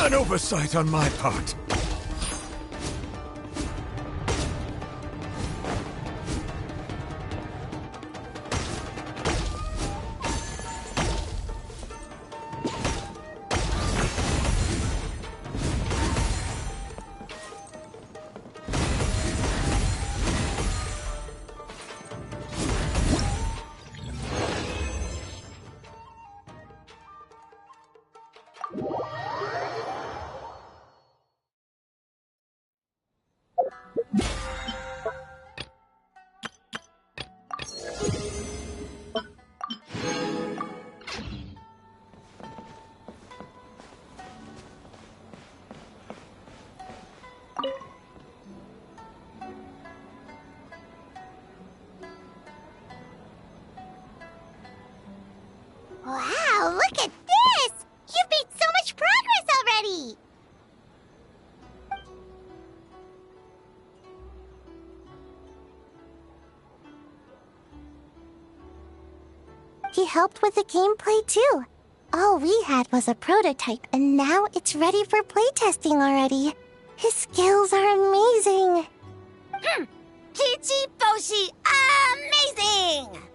S6: An oversight on my part.
S2: Wow, look at this! You've made so much progress already! He helped with the gameplay too. All we had was a prototype, and now it's ready for playtesting already. His skills are amazing.
S7: Kichi Boshi, amazing!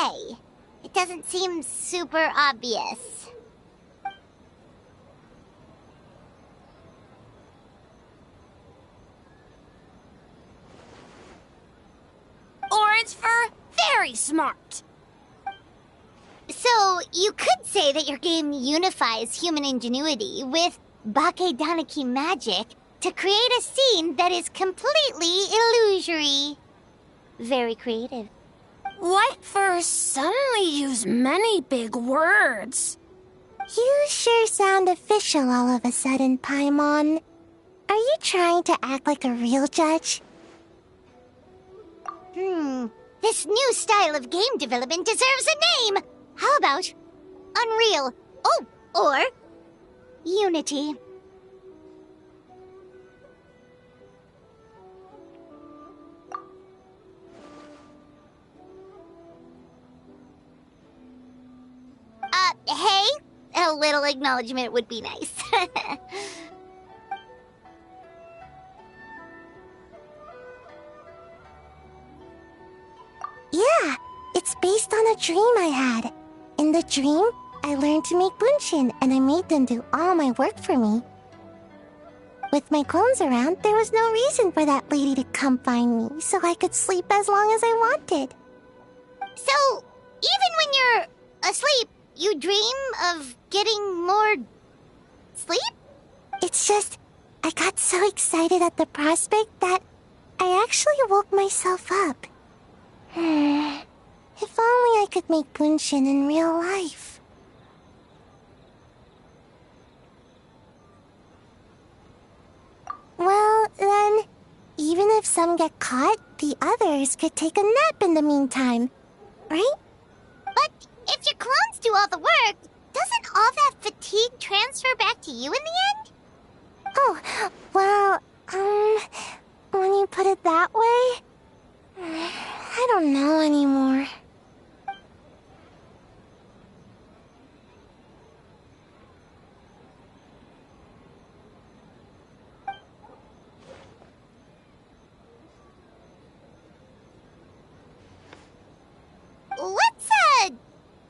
S2: say. It doesn't seem super obvious.
S7: Orange fur, very smart.
S2: So, you could say that your game unifies human ingenuity with Bakedanaki magic to create a scene that is completely illusory. Very creative.
S7: White fur suddenly use many big words.
S2: You sure sound official all of a sudden, Paimon. Are you trying to act like a real judge? This new style of game development deserves a name! How about Unreal? Oh, or Unity. Hey? A little acknowledgement would be nice. Yeah, it's based on a dream I had. In the dream, I learned to make bunshin, and I made them do all my work for me. With my clones around, there was no reason for that lady to come find me, so I could sleep as long as I wanted. So, even when you're asleep, you dream of getting more sleep? It's just, I got so excited at the prospect that I actually woke myself up. If only I could make bunshin in real life. Well, then, even if some get caught, the others could take a nap in the meantime, right? But if your clones do all the work, doesn't all that fatigue transfer back to you in the end? Oh, well, when you put it that way, I don't know anymore. What's a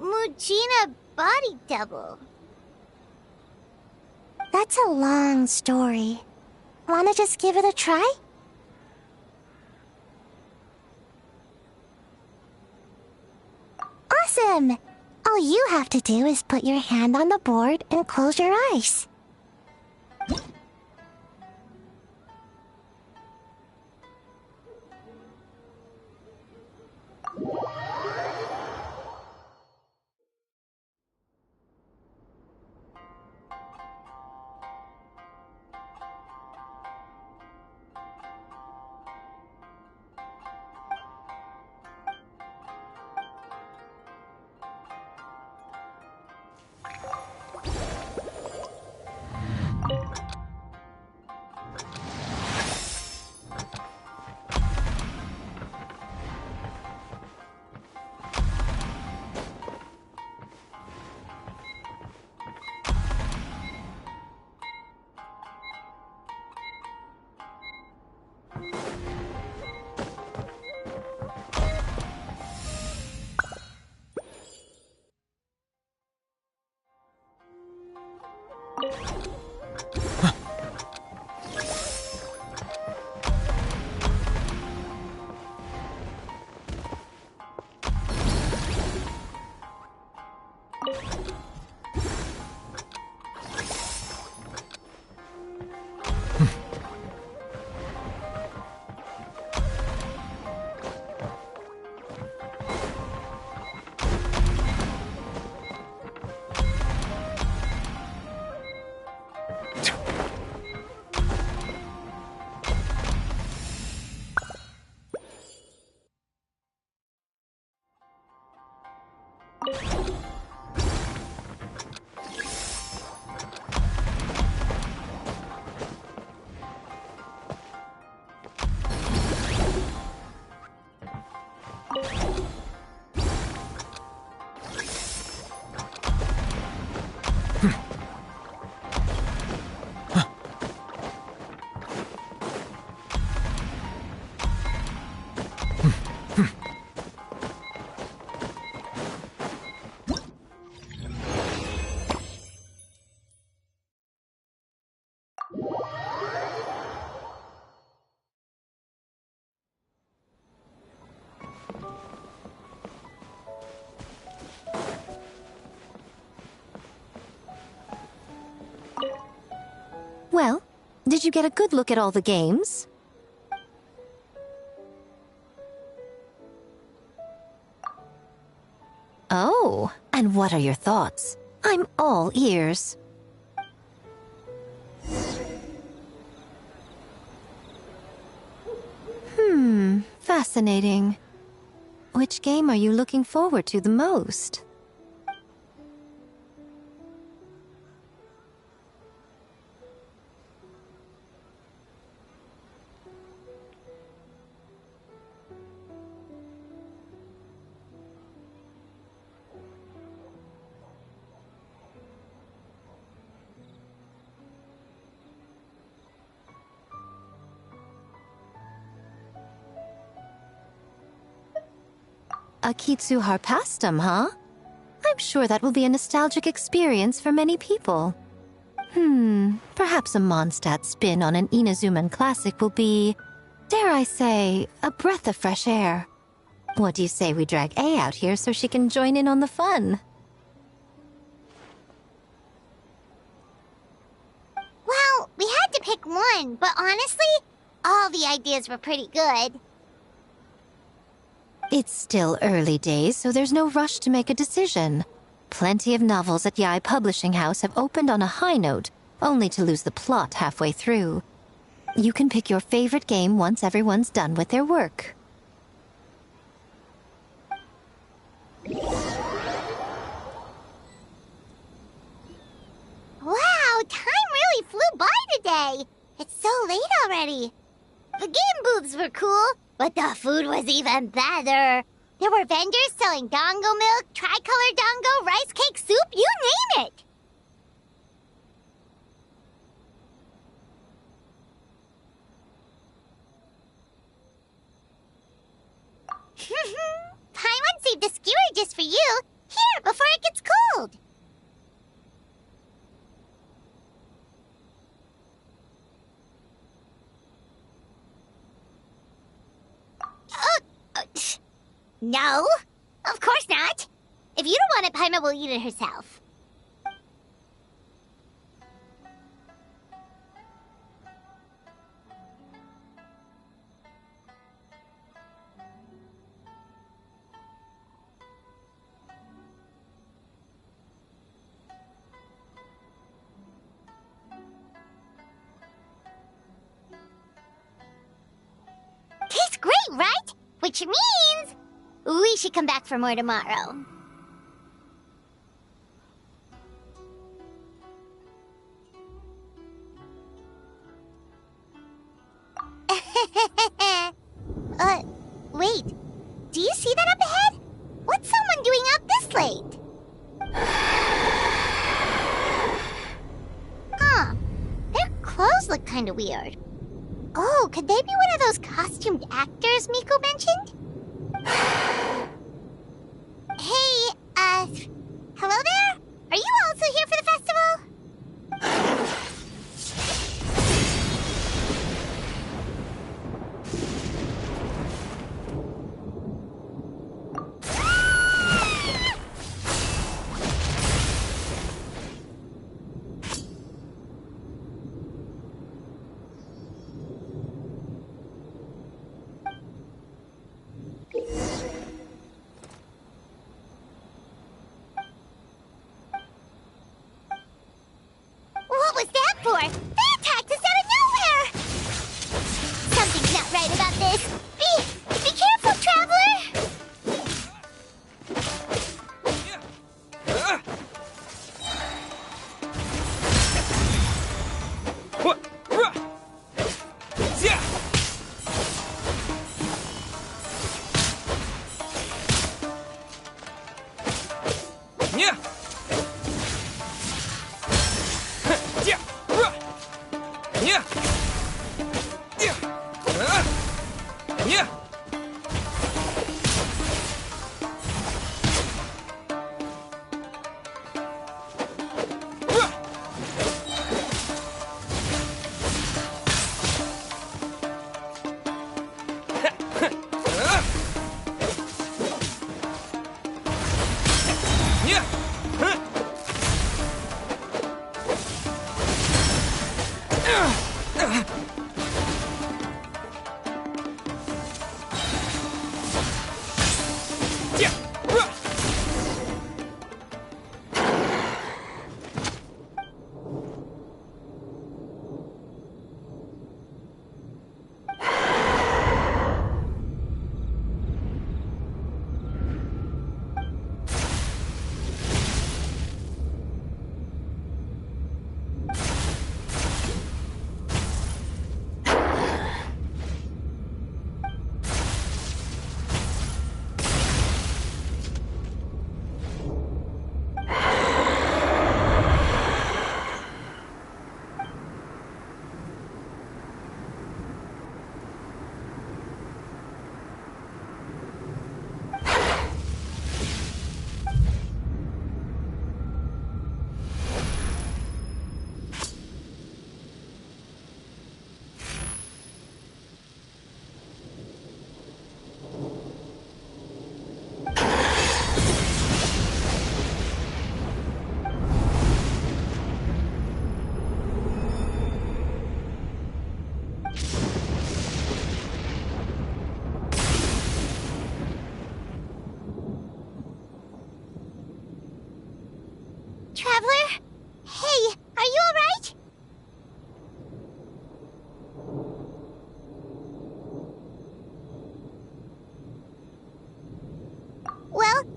S2: Mujina body double? That's a long story. Wanna just give it a try? Awesome! All you have to do is put your hand on the board and close your eyes.
S4: Did you get a good look at all the games? Oh, and what are your thoughts? I'm all ears. Fascinating. Which game are you looking forward to the most? A Kitsu Harpastum, huh? I'm sure that will be a nostalgic experience for many people. Perhaps a Mondstadt spin on an Inazuman classic will be, dare I say, a breath of fresh air. What do you say we drag A out here so she can join in on the fun?
S2: Well, we had to pick one, but honestly, all the ideas were pretty good.
S4: It's still early days, so there's no rush to make a decision. Plenty of novels at Yai Publishing House have opened on a high note, only to lose the plot halfway through. You can pick your favorite game once everyone's done with their work.
S2: Wow, time really flew by today. It's so late already. The game booths were cool, but the food was even better. There were vendors selling dango milk, tricolor dango, rice cake soup, you name it. Paimon saved a skewer just for you. Here, before it gets cold. No, of course not. If you don't want it, Paimon will eat it herself. Tastes great, right? Which means we should come back for more tomorrow. Wait. Do you see that up ahead? What's someone doing out this late? Huh. Their clothes look kind of weird. Oh, could they be one of those costumed actors Miko mentioned? Hey, hello there? Are you also here for the festival? What was that for? They attacked us out of nowhere! Something's not right about this. Be careful, traveler!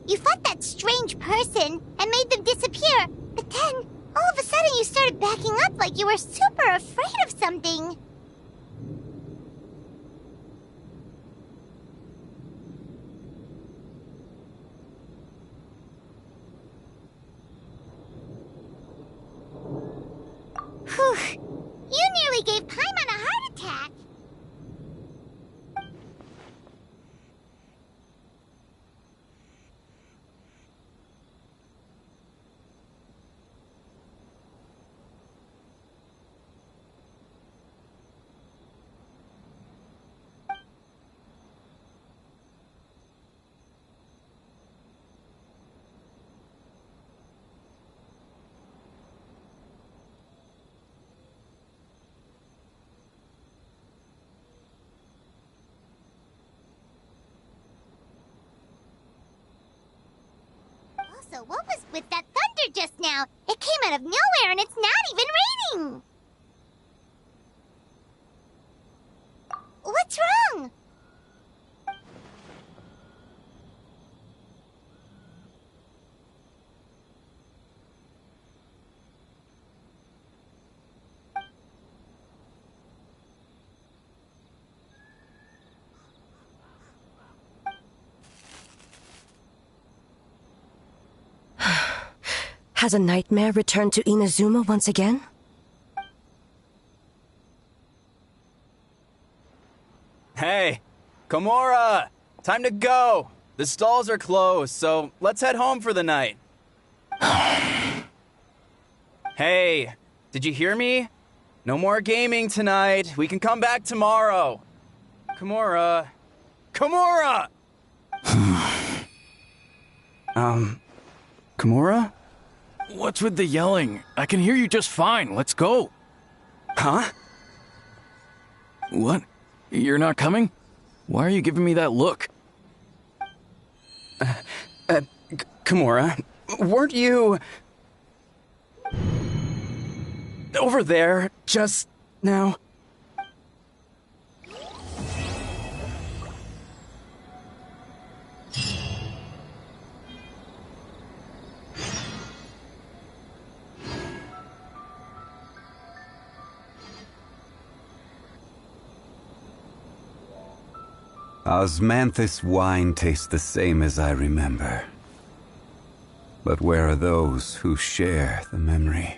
S2: You fought that strange person and made them disappear, but then, all of a sudden you started backing up like you were super afraid of something. Whew. You nearly gave Paimon a heart attack. Also, what was with that thunder just now? It came out of nowhere and it's not even raining! What's wrong?
S5: Has a nightmare returned to Inazuma once again?
S18: Hey, Komura! Time to go! The stalls are closed, so let's head home for the night. Hey, did you hear me? No more gaming tonight. We can come back tomorrow. Komura. Komura! Komura?
S13: What's with the yelling? I can hear you just fine. Let's go.
S18: Huh?
S13: What? You're not coming? Why are you giving me that look?
S18: Komura, weren't you... over there just now?
S19: Osmanthus wine tastes the same as I remember. But where are those who share the memory?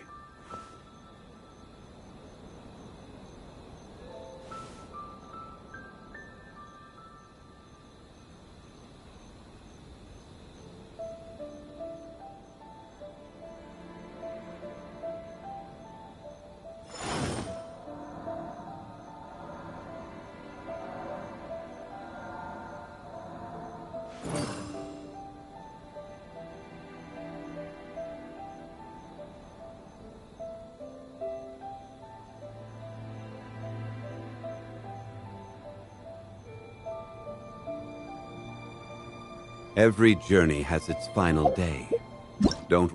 S19: Every journey has its final day. Don't...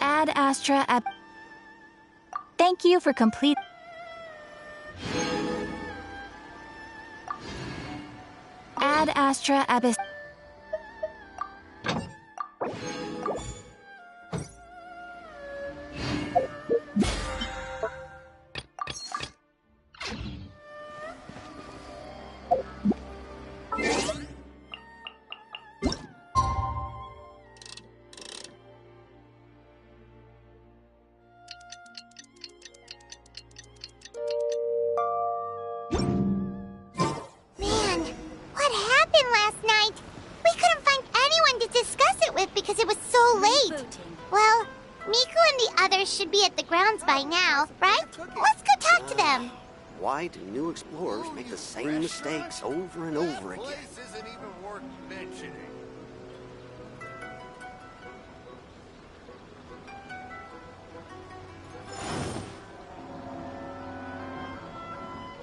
S17: Ad Astra Ab... Thank you for complete... Ad Astra Abyss...
S2: so late. Well, Miku and the others should be at the grounds by now, right? Let's go talk to them.
S10: Why do new explorers make the same mistakes over and over again?
S20: Isn't even worth mentioning.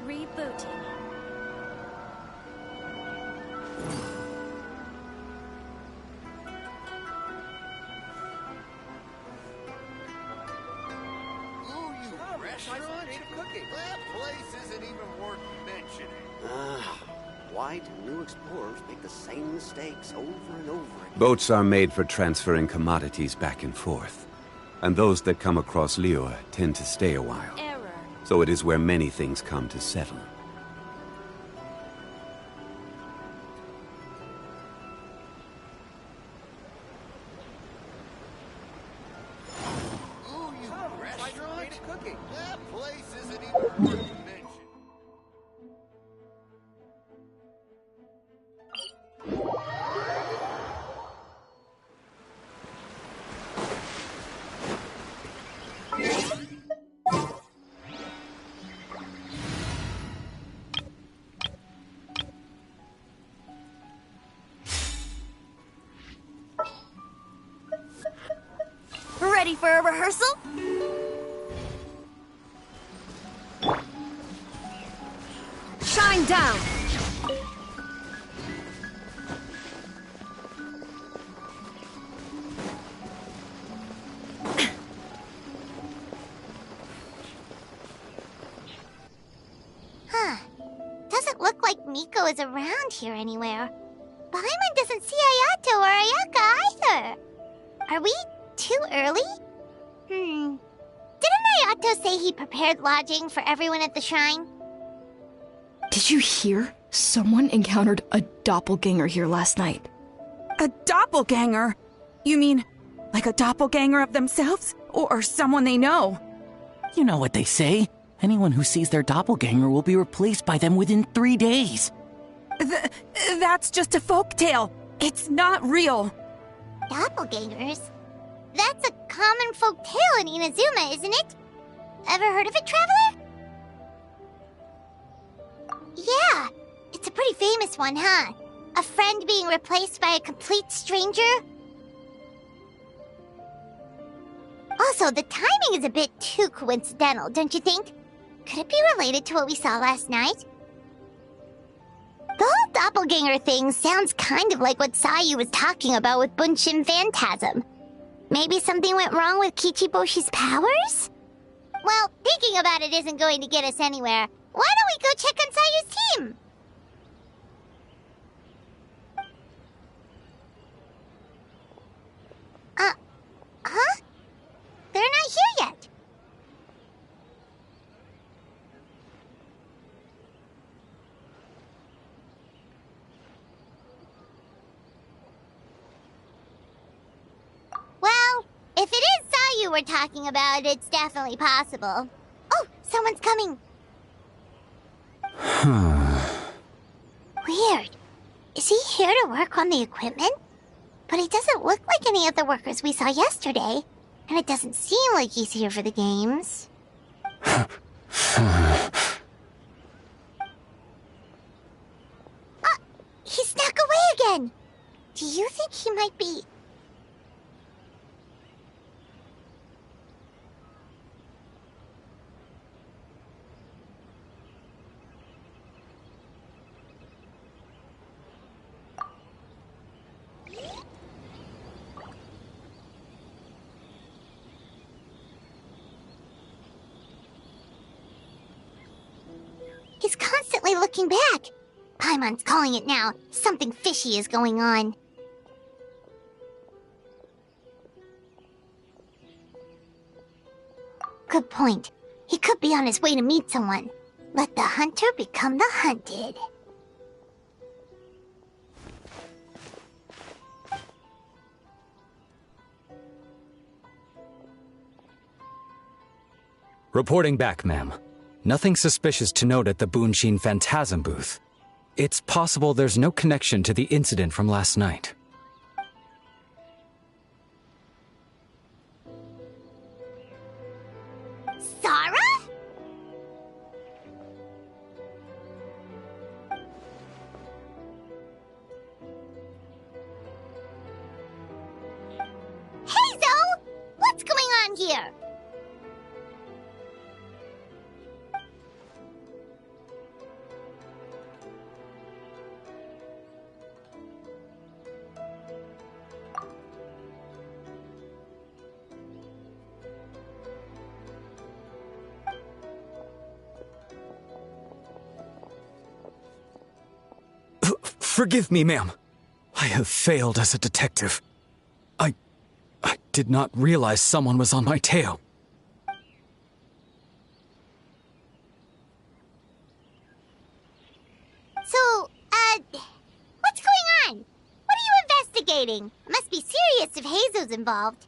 S14: Rebooting.
S20: That place isn't even worth mentioning.
S10: Why do new explorers make the same mistakes over and over again?
S19: Boats are made for transferring commodities back and forth. And those that come across Liyue tend to stay a while.
S14: Error.
S19: So it is where many things come to settle.
S20: That place isn't even worth mentioning.
S7: Ready for a rehearsal? Shine down!
S2: Huh. Doesn't look like Miko is around here anywhere. Paimon doesn't see Ayato or Ayaka either. Are we too early? Didn't Ayato say he prepared lodging for everyone at the shrine?
S21: Did you hear? Someone encountered a doppelganger here last night.
S22: A doppelganger? You mean, like a doppelganger of themselves? Or someone they know?
S23: You know what they say. Anyone who sees their doppelganger will be replaced by them within 3 days.
S22: That's just a folktale. It's not real.
S2: Doppelgangers? That's a common folk tale in Inazuma, isn't it? Ever heard of it, Traveler? Yeah, it's a pretty famous one, huh? A friend being replaced by a complete stranger? Also, the timing is a bit too coincidental, don't you think? Could it be related to what we saw last night? The whole doppelganger thing sounds kind of like what Sayu was talking about with Bunshin Phantasm. Maybe something went wrong with Kichiboshi's powers? Well, thinking about it isn't going to get us anywhere. Why don't we go check on Sayu's team? Huh? They're not here yet. Well, if it is Sayu we're talking about, it's definitely possible. Oh, someone's coming. Weird. Is he here to work on the equipment? But he doesn't look like any of the workers we saw yesterday. And it doesn't seem like he's here for the games. He snuck away again! Do you think he might be... He's constantly looking back. Paimon's calling it now. Something fishy is going on. Good point. He could be on his way to meet someone. Let the hunter become the hunted.
S24: Reporting back, ma'am. Nothing suspicious to note at the Bunshin Phantasm booth. It's possible there's no connection to the incident from last night.
S7: Zara? Hazel! What's going on here?
S24: Forgive me, ma'am. I have failed as a detective. I did not realize someone was on my tail.
S7: So, what's going on? What are you investigating? It must be serious if Hazel's involved.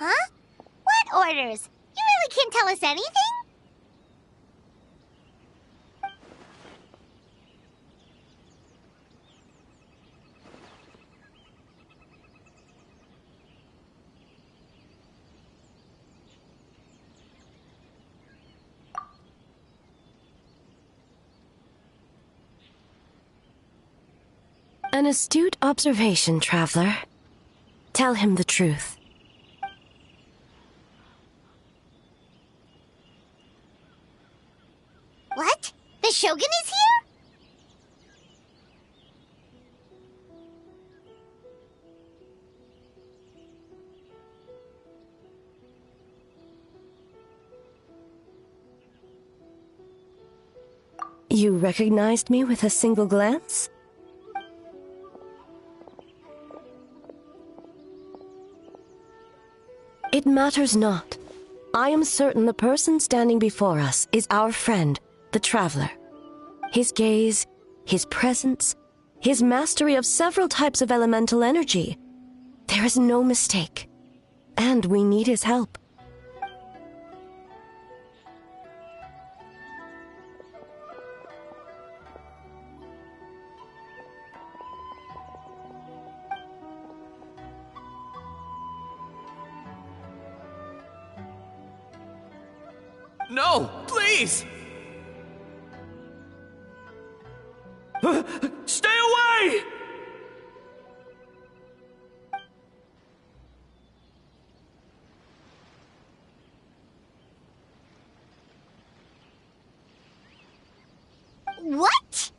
S7: Huh? What orders? You really can't tell us anything?
S5: An astute observation, traveler. Tell him the truth.
S7: What? The Shogun is here?
S5: You recognized me with a single glance? It matters not. I am certain the person standing before us is our friend, the Traveler. His gaze, his presence, his mastery of several types of elemental energy. There is no mistake. And we need his help.
S13: No, please! Stay away!
S7: What?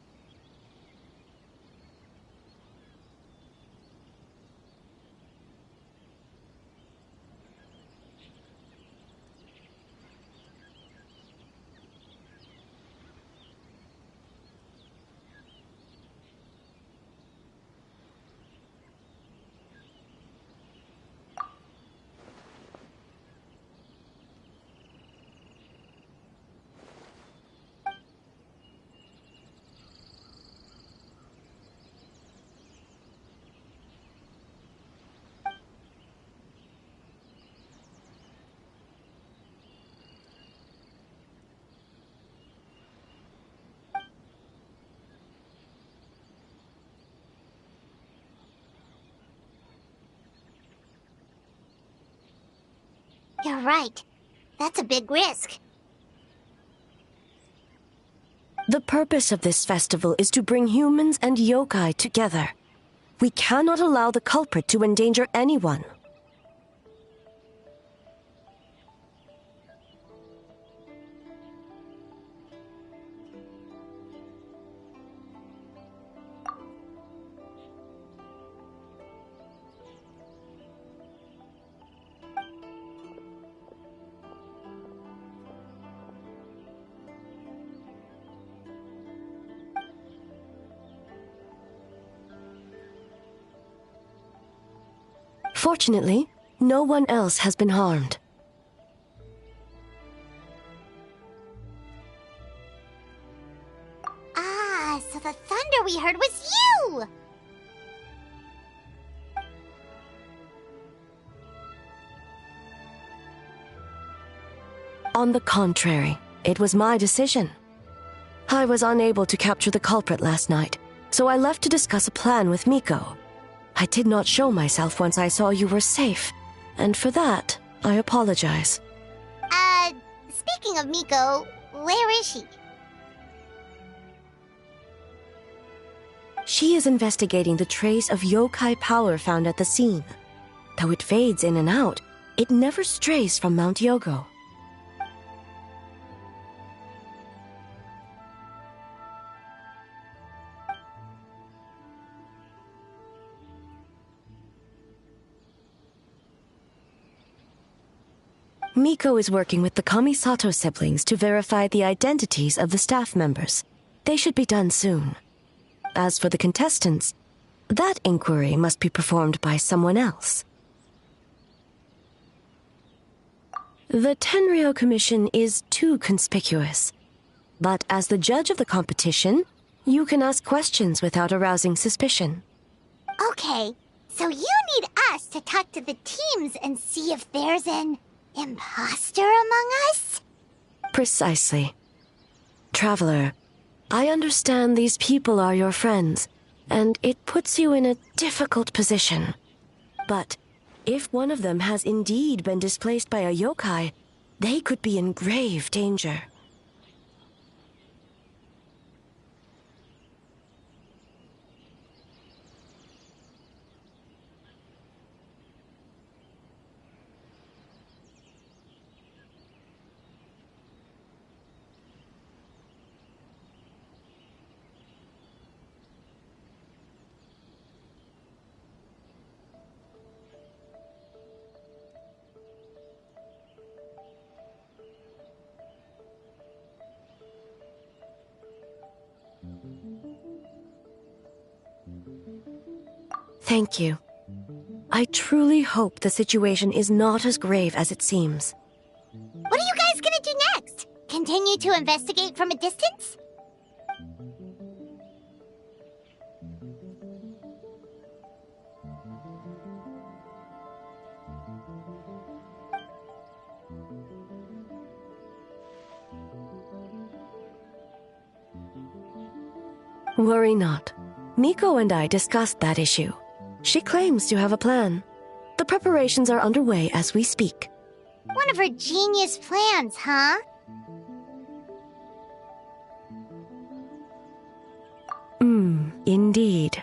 S7: You're right. That's a big risk.
S5: The purpose of this festival is to bring humans and yokai together. We cannot allow the culprit to endanger anyone. Fortunately, no one else has been harmed.
S7: Ah, so the thunder we heard was you!
S5: On the contrary, it was my decision. I was unable to capture the culprit last night, so I left to discuss a plan with Miko. I did not show myself once I saw you were safe, and for that, I apologize.
S7: Speaking of Miko, where is she?
S5: She is investigating the trace of yokai power found at the scene. Though it fades in and out, it never strays from Mount Yogo. Miko is working with the Kamisato siblings to verify the identities of the staff members. They should be done soon. As for the contestants, that inquiry must be performed by someone else. The Tenryou Commission is too conspicuous. But as the judge of the competition, you can ask questions without arousing suspicion.
S7: Okay, so you need us to talk to the teams and see if there's an imposter among us?
S5: Precisely. Traveler, I understand these people are your friends, and it puts you in a difficult position. But if one of them has indeed been displaced by a yokai, they could be in grave danger. Thank you. I truly hope the situation is not as grave as it seems.
S7: What are you guys gonna do next? Continue to investigate from a distance?
S5: Worry not. Miko and I discussed that issue. She claims to have a plan. The preparations are underway as we speak.
S7: One of her genius plans, huh?
S5: Indeed.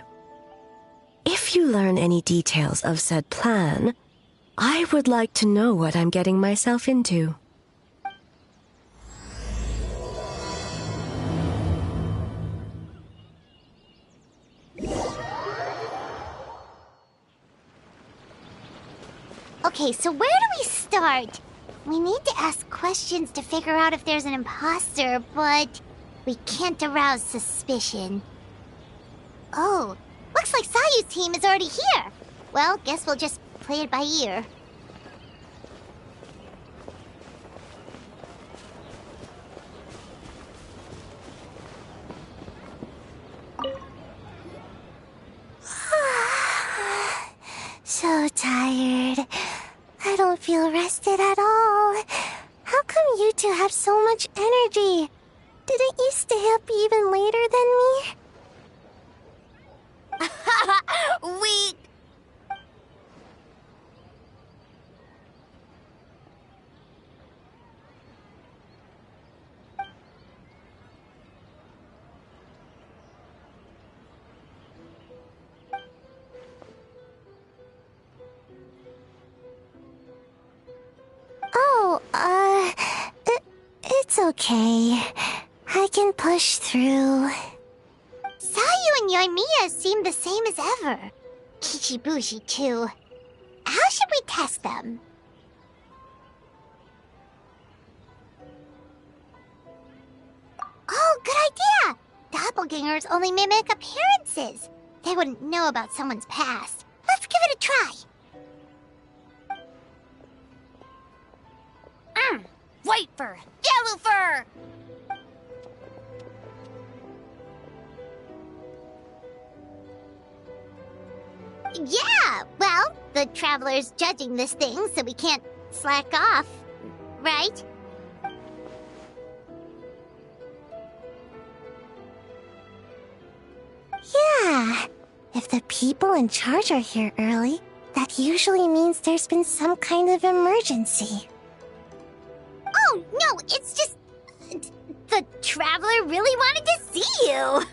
S5: If you learn any details of said plan, I would like to know what I'm getting myself into.
S7: Okay, so where do we start? We need to ask questions to figure out if there's an imposter, but we can't arouse suspicion. Oh, looks like Sayu's team is already here. Well, guess we'll just play it by ear.
S2: So tired. I don't feel rested at all. How come you two have so much energy? Didn't you stay up even later than me?
S7: Weak!
S2: Oh, it's okay. I can push through.
S7: Sayu and Yoimiya seem the same as ever. Kichibushi, too. How should we test them? Oh, good idea! Doppelgangers only mimic appearances. They wouldn't know about someone's past. Let's give it a try. White fur! Yellow fur! Yeah, well, the Traveler's judging this thing, so we can't slack off, right?
S2: Yeah. If the people in charge are here early, that usually means there's been some kind of emergency.
S7: Oh, no, it's just... The Traveler really wanted to see you!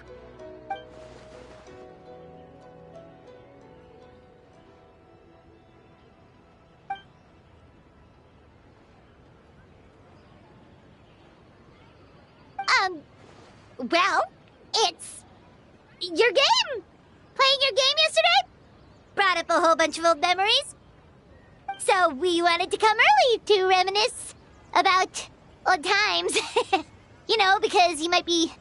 S7: Well, it's... your game! Playing your game yesterday? Brought up a whole bunch of old memories. So we wanted to come early to reminisce about old times. You know, because you might be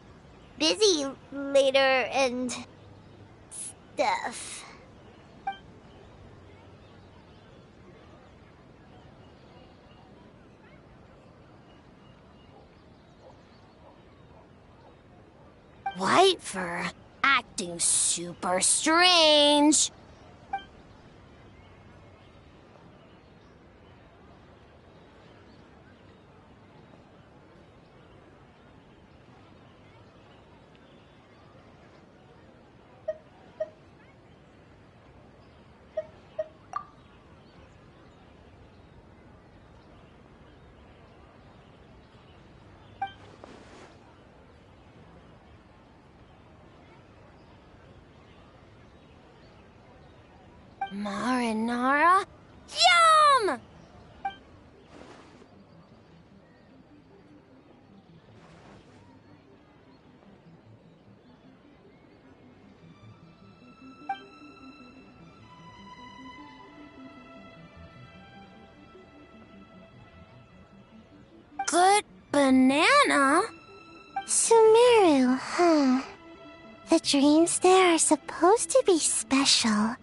S7: busy later and stuff.
S3: White fur acting super strange. Marinara? Yum! Good banana?
S2: Sumeru, huh? The dreams there are supposed to be special.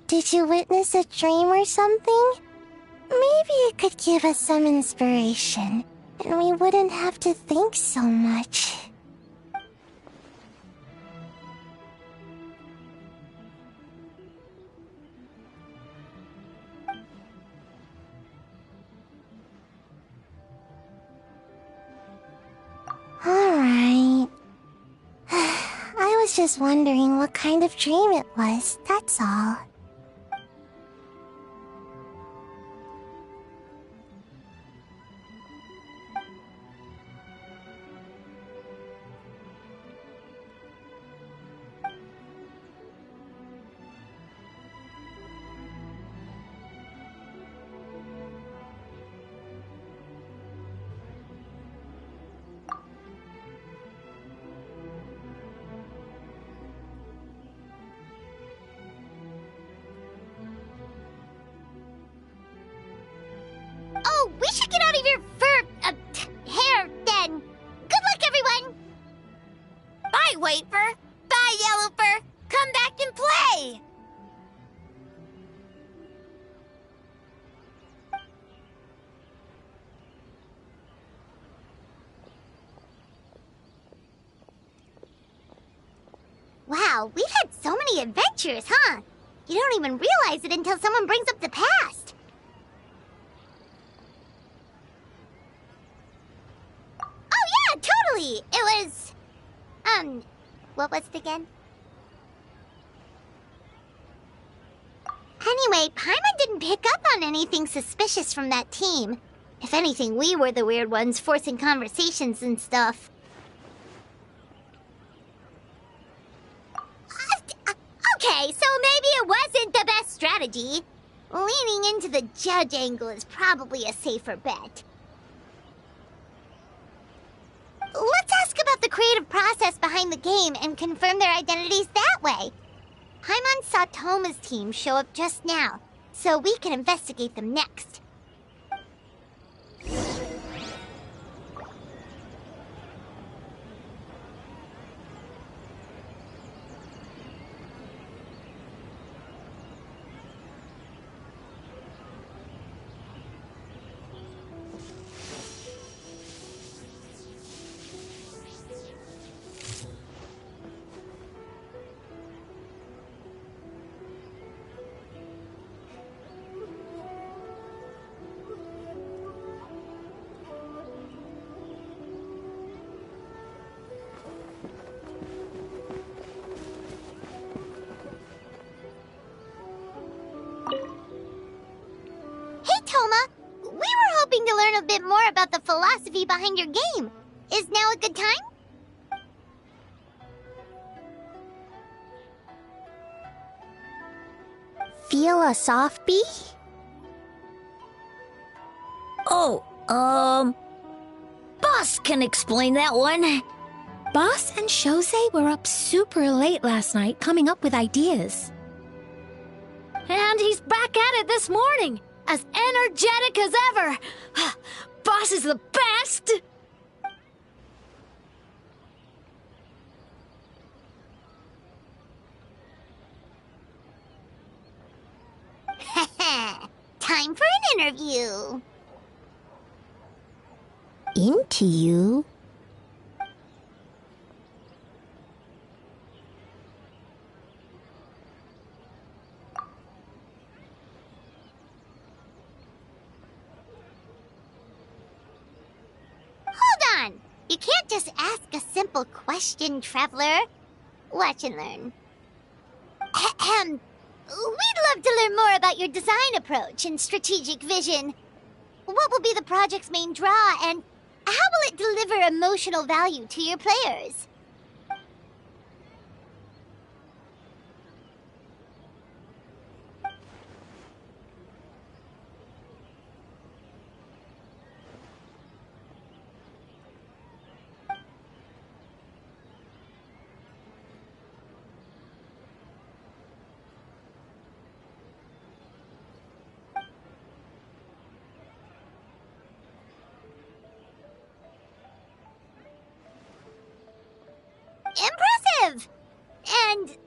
S2: Did you witness a dream or something? Maybe it could give us some inspiration, and we wouldn't have to think so much. Alright. I was just wondering what kind of dream it was, that's all.
S7: Oh, we should get out of your fur... hair, then. Good luck, everyone!
S3: Bye, White fur. Bye, Yellow fur. Come back and play!
S7: Wow, we've had so many adventures, huh? You don't even realize it until someone brings up the past. Oh yeah, totally! It was... what was it again? Anyway, Paimon didn't pick up on anything suspicious from that team. If anything, we were the weird ones forcing conversations and stuff. Okay, so maybe it wasn't the best strategy. Leaning into the judge angle is probably a safer bet. Let's ask about the creative process behind the game and confirm their identities that way. Paimon saw Toma's team show up just now, so we can investigate them next.
S3: hoping to learn a bit more about the philosophy behind your game. Is now a good time?
S2: Feel a soft bee?
S1: Oh, Boss can explain that one.
S17: Boss and Shosei were up super late last night coming up with ideas.
S1: And he's back at it this morning, as energetic as ever. Boss is the best!
S3: Time for an interview.
S2: Into you?
S3: Hold on! You can't just ask a simple question, traveler. Watch and learn. Ahem. We'd love to learn more about your design approach and strategic vision. What will be the project's main draw, and how will it deliver emotional value to your players? Impressive! And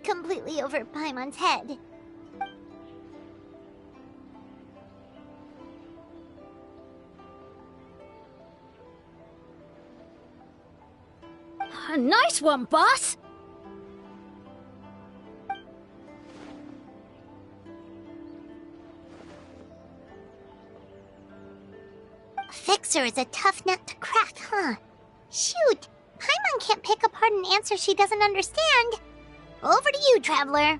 S3: completely over Paimon's head.
S1: Nice one, boss!
S3: Fixer is a tough nut to crack, huh? Shoot! Paimon can't pick apart an answer she doesn't understand. Over to you, traveler.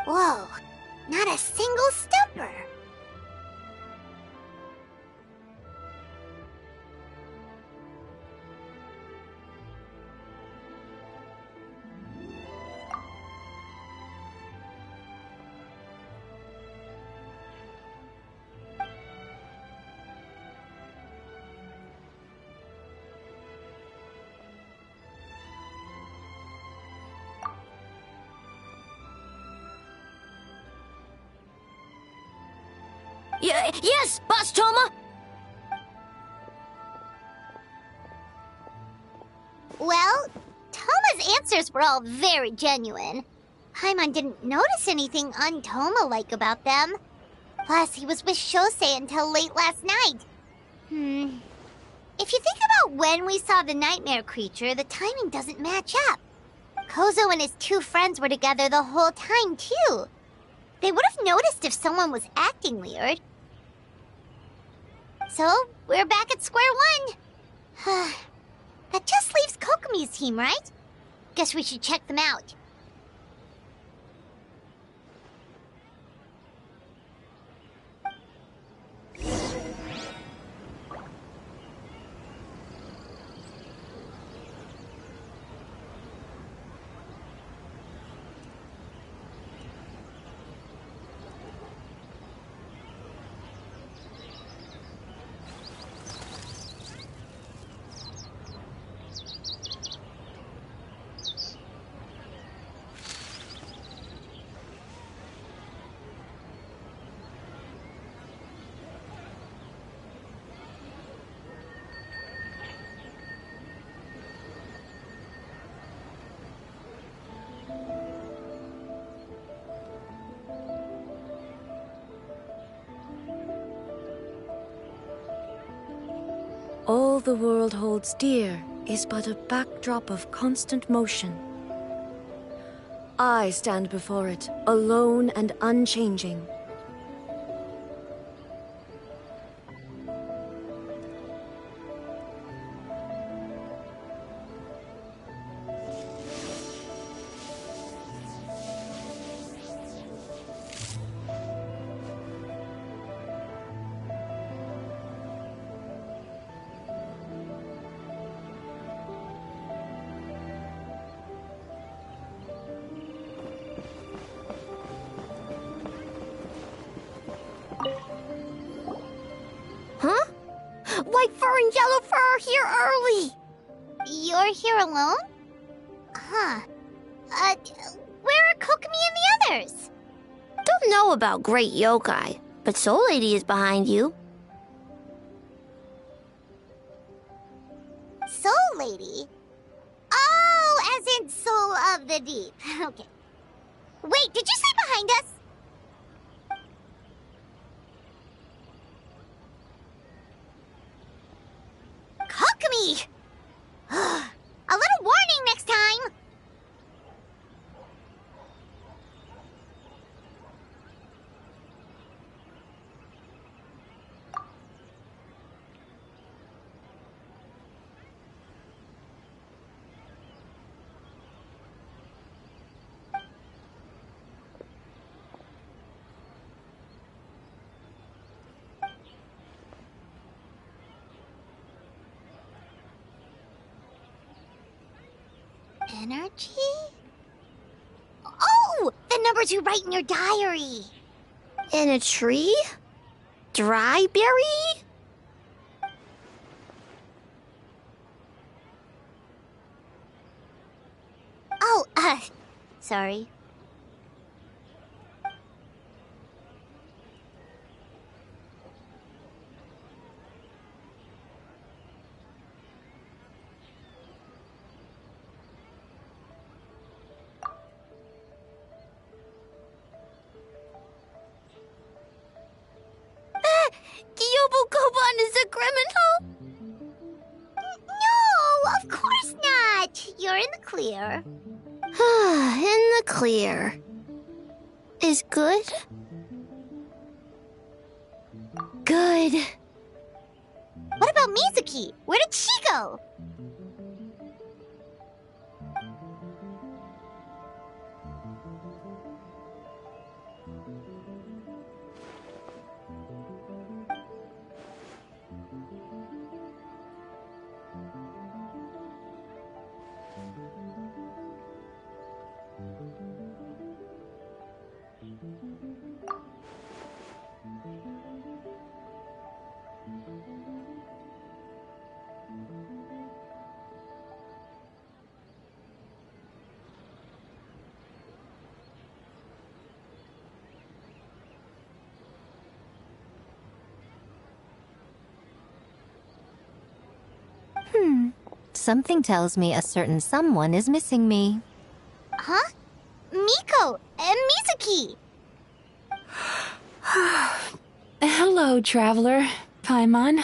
S3: Whoa, not a single stumper.
S1: Yes, Boss Toma!
S3: Well, Toma's answers were all very genuine. Paimon didn't notice anything un-Toma-like about them. Plus, he was with Shosei until late last night. If you think about when we saw the nightmare creature, the timing doesn't match up. Kozo and his two friends were together the whole time, too. They would have noticed if someone was acting weird. So, we're back at square one. That just leaves Kokomi's team, right? Guess we should check them out.
S5: All the world holds dear is but a backdrop of constant motion. I stand before it, alone and unchanging.
S2: and Yellowfur are here early.
S3: You're here alone? Huh. Where are Kokomi and the others?
S8: Don't know about Great Yokai, but Soul Lady is behind you.
S3: Soul Lady? Oh, as in Soul of the Deep. Okay. Wait, did you say behind us? Kokomi! A little warning next time! Energy? Oh! The numbers you write in your diary!
S8: In a tree? Dryberry?
S3: Oh, sorry.
S8: Gyobu Koban is a criminal?
S3: No, of course not! You're in the clear.
S8: In the clear. Is good? Good.
S3: What about Mizuki? Where did she go?
S4: Something tells me a certain someone is missing me.
S3: Huh? Miko and Mizuki!
S9: Hello, traveler. Paimon.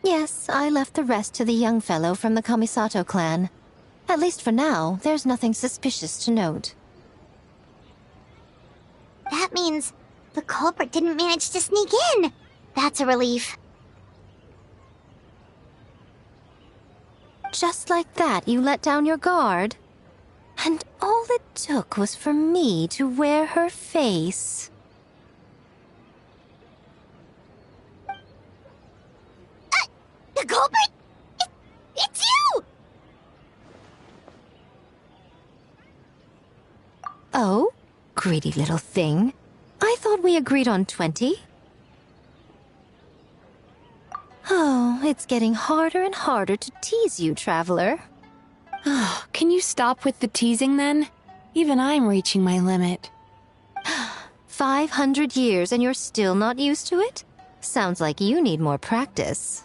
S4: Yes, I left the rest to the young fellow from the Kamisato clan. At least for now, there's nothing suspicious to note.
S3: That means the culprit didn't manage to sneak in. That's a relief.
S4: Just like that, you let down your guard? And all it took was for me to wear her face.
S3: The culprit? It's you!
S4: Oh? Greedy little thing. I thought we agreed on 20. Oh, it's getting harder and harder to tease you, traveler.
S9: Can you stop with the teasing then? Even I'm reaching my limit.
S4: 500 years and you're still not used to it? Sounds like you need more practice.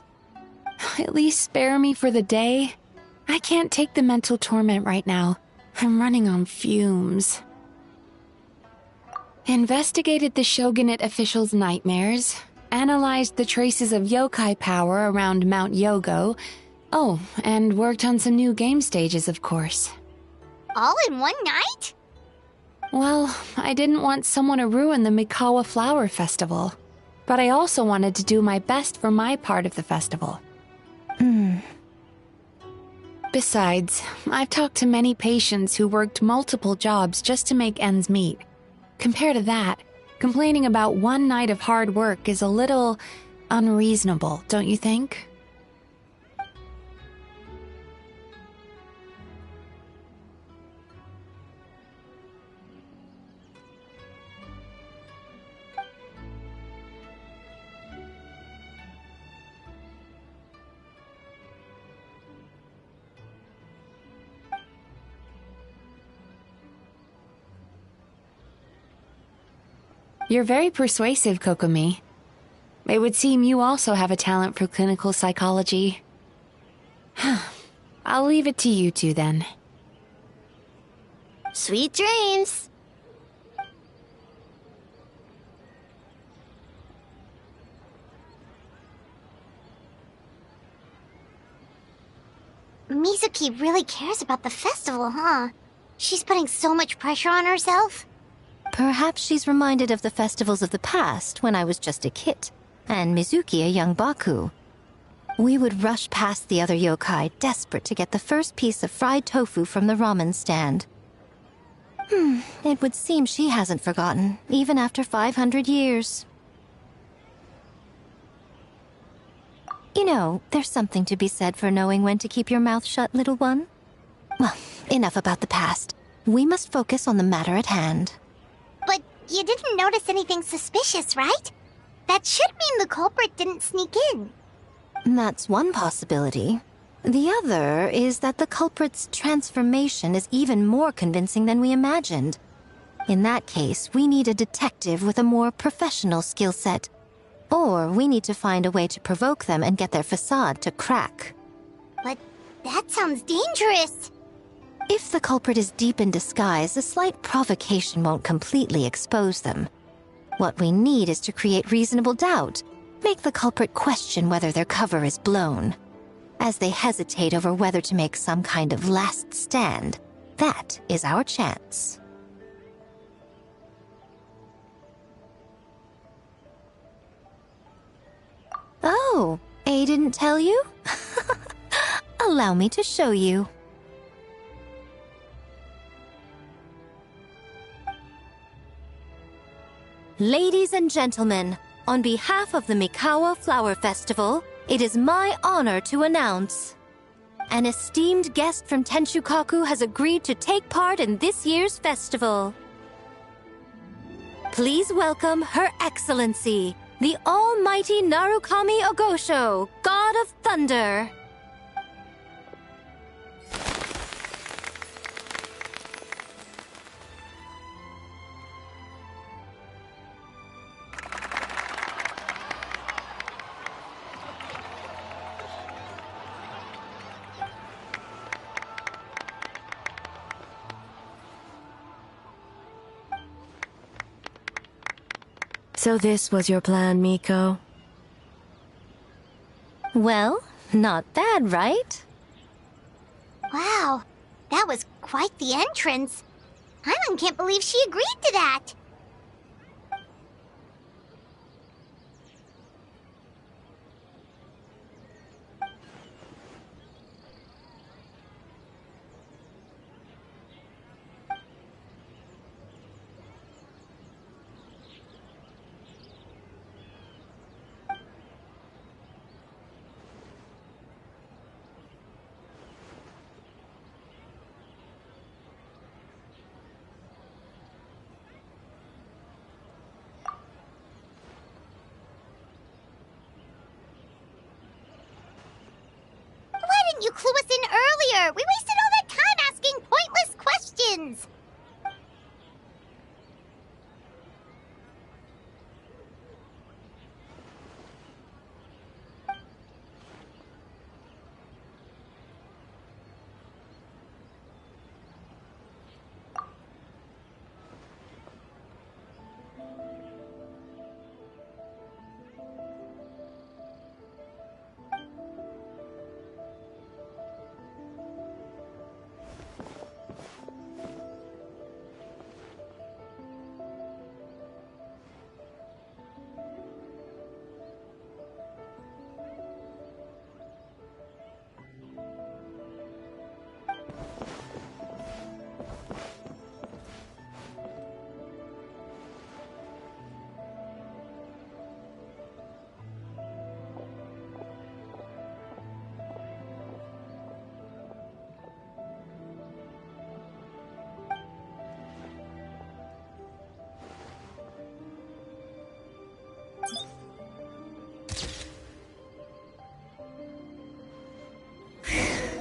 S9: At least spare me for the day. I can't take the mental torment right now. I'm running on fumes. Investigated the Shogunate officials' nightmares. Analyzed the traces of yokai power around Mount Yogo. Oh, and worked on some new game stages, of course.
S3: All in one night?
S9: Well, I didn't want someone to ruin the Mikawa Flower Festival. But I also wanted to do my best for my part of the festival. Besides, I've talked to many patients who worked multiple jobs just to make ends meet. Compared to that, complaining about one night of hard work is a little unreasonable, don't you think? You're very persuasive, Kokomi. It would seem you also have a talent for clinical psychology. I'll leave it to you two then.
S8: Sweet dreams.
S3: Mizuki really cares about the festival, huh? She's putting so much pressure on herself.
S4: Perhaps she's reminded of the festivals of the past when I was just a kid, and Mizuki a young Baku. We would rush past the other yokai, desperate to get the first piece of fried tofu from the ramen stand. It would seem she hasn't forgotten, even after 500 years. You know, there's something to be said for knowing when to keep your mouth shut, little one. Well, enough about the past. We must focus on the matter at hand.
S3: But you didn't notice anything suspicious, right? That should mean the culprit didn't sneak in.
S4: That's one possibility. The other is that the culprit's transformation is even more convincing than we imagined. In that case, we need a detective with a more professional skill set. Or we need to find a way to provoke them and get their facade to crack.
S3: But that sounds dangerous.
S4: If the culprit is deep in disguise, a slight provocation won't completely expose them. What we need is to create reasonable doubt. Make the culprit question whether their cover is blown. As they hesitate over whether to make some kind of last stand, that is our chance. Oh, A didn't tell you? Allow me to show you. Ladies and gentlemen, on behalf of the Mikawa Flower Festival, it is my honor to announce an esteemed guest from Tenshukaku has agreed to take part in this year's festival. Please welcome Her Excellency, the Almighty Narukami Ogosho, God of Thunder.
S5: So this was your plan, Miko?
S4: Well, not bad, right?
S3: Wow, that was quite the entrance. Hyman can't believe she agreed to that. You clue us in earlier! We wasted all that time asking pointless questions!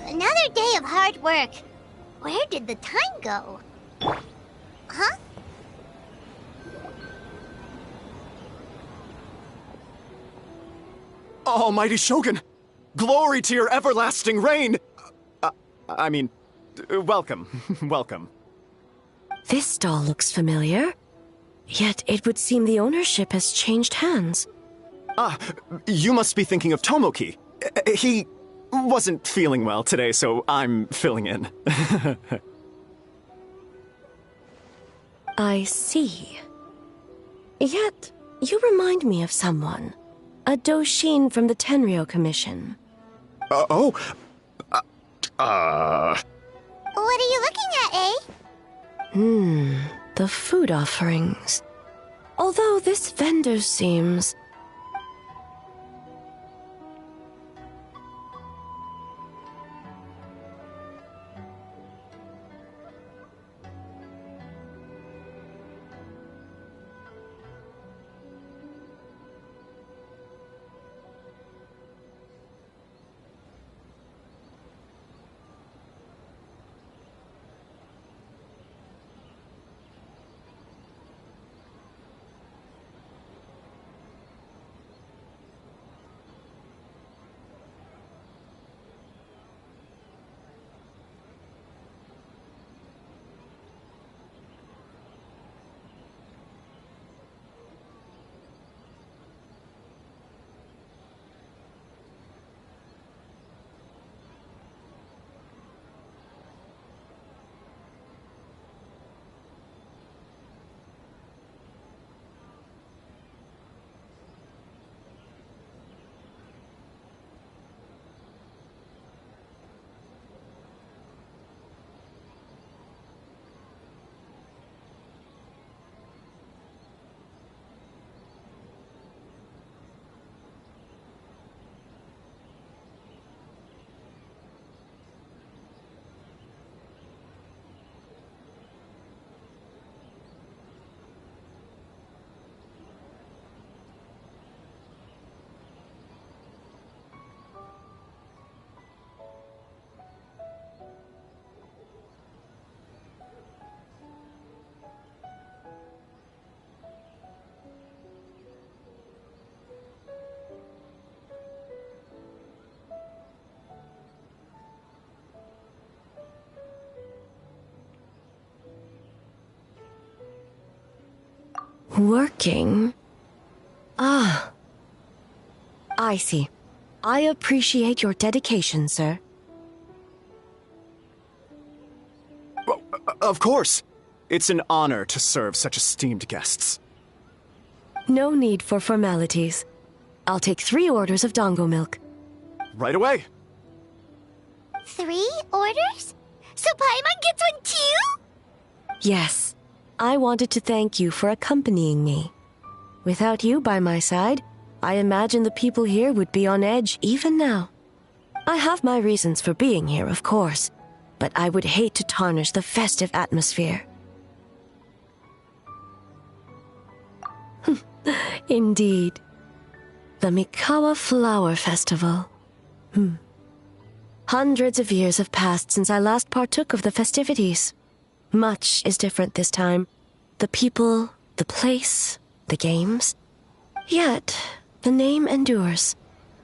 S3: Another day of hard work. Where did the time go? Huh?
S11: Almighty Shogun! Glory to your everlasting reign! Welcome. Welcome.
S5: This stall looks familiar. Yet it would seem the ownership has changed hands.
S11: You must be thinking of Tomoki. He wasn't feeling well today, so I'm filling in.
S5: I see. Yet, you remind me of someone. A Doshin from the Tenryo Commission.
S3: What are you looking at, eh?
S5: The food offerings. Although this vendor seems... Working? I see. I appreciate your dedication, sir.
S11: Of course. It's an honor to serve such esteemed guests.
S5: No need for formalities. I'll take 3 orders of dango milk.
S11: Right away.
S3: 3 orders? So Paimon gets one too?
S5: Yes. I wanted to thank you for accompanying me. Without you by my side, I imagine the people here would be on edge even now. I have my reasons for being here, of course, but I would hate to tarnish the festive atmosphere. Indeed. The Mikawa Flower Festival. Hundreds of years have passed since I last partook of the festivities. Much is different this time. The people, the place, the games. Yet, the name endures,